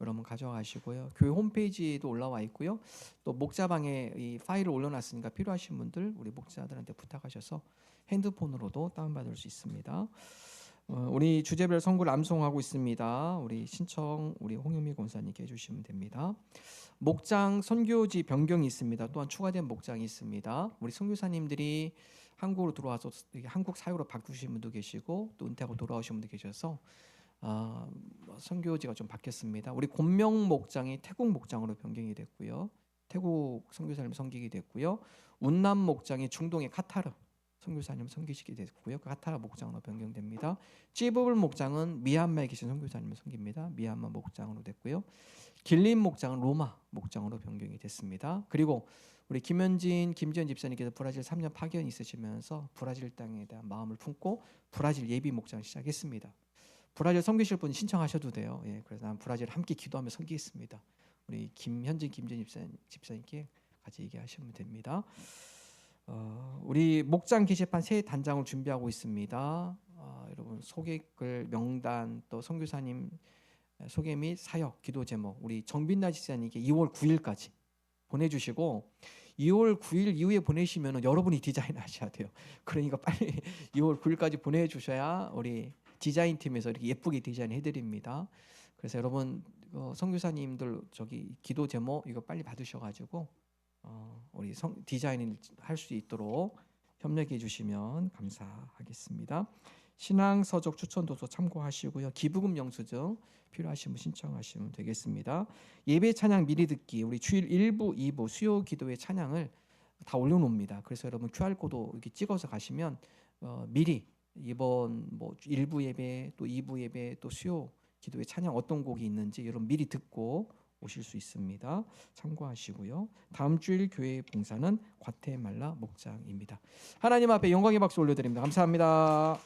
여러분 가져가시고요. 교회 홈페이지에도 올라와 있고요. 또 목자방에 이 파일을 올려놨으니까 필요하신 분들 우리 목자들한테 부탁하셔서 핸드폰으로도 다운받을 수 있습니다. 우리 주제별 선구를 암송하고 있습니다. 우리 신청 우리 홍영미 권사님께 해주시면 됩니다. 목장 선교지 변경이 있습니다. 또한 추가된 목장이 있습니다. 우리 선교사님들이 한국으로 들어와서 한국 사역으로 바꾸신 분도 계시고 또 은퇴하고 돌아오신 분도 계셔서 선교지가 좀 바뀌었습니다. 우리 곤명 목장이 태국 목장으로 변경이 됐고요. 태국 선교사님 섬기게 됐고요. 운남 목장이 중동의 카타르 선교사님 섬기시게 됐고요. 카타르 목장으로 변경됩니다. 찌부블 목장은 미얀마에 계신 선교사님을 섬깁니다. 미얀마 목장으로 됐고요. 길림 목장은 로마 목장으로 변경이 됐습니다. 그리고 우리 김지연 집사님께서 브라질 3년 파견이 있으시면서 브라질 땅에 대한 마음을 품고 브라질 예비 목장을 시작했습니다. 브라질 섬기실 분 신청하셔도 돼요. 예, 그래서 난 브라질 함께 기도하며 섬기겠습니다. 우리 김지연 집사님께 같이 얘기하시면 됩니다. 우리 목장 게시판 새 단장을 준비하고 있습니다. 여러분 소개글 명단 또 선교사님 소개 및 사역 기도 제목 우리 정빈나 집사님께 2월 9일까지 보내주시고 2월 9일 이후에 보내시면 여러분이 디자인하셔야 돼요. 그러니까 빨리 2월 9일까지 보내주셔야 우리 디자인 팀에서 이렇게 예쁘게 디자인해 드립니다. 그래서 여러분 선교사님들 저기 기도 제목 이거 빨리 받으셔가지고 우리 디자인을 할 수 있도록 협력해 주시면 감사하겠습니다. 신앙 서적 추천 도서 참고하시고요. 기부금 영수증 필요하신 분 신청하시면 되겠습니다. 예배 찬양 미리 듣기 우리 주일 1부, 2부 수요 기도회 찬양을 다 올려놓습니다. 그래서 여러분 QR 코드 이렇게 찍어서 가시면 미리 이번 뭐 1부 예배 또 2부 예배 또 수요 기도회 찬양 어떤 곡이 있는지 여러분 미리 듣고 오실 수 있습니다. 참고하시고요. 다음 주일 교회 봉사는 과테말라 목장입니다. 하나님 앞에 영광의 박수 올려드립니다. 감사합니다.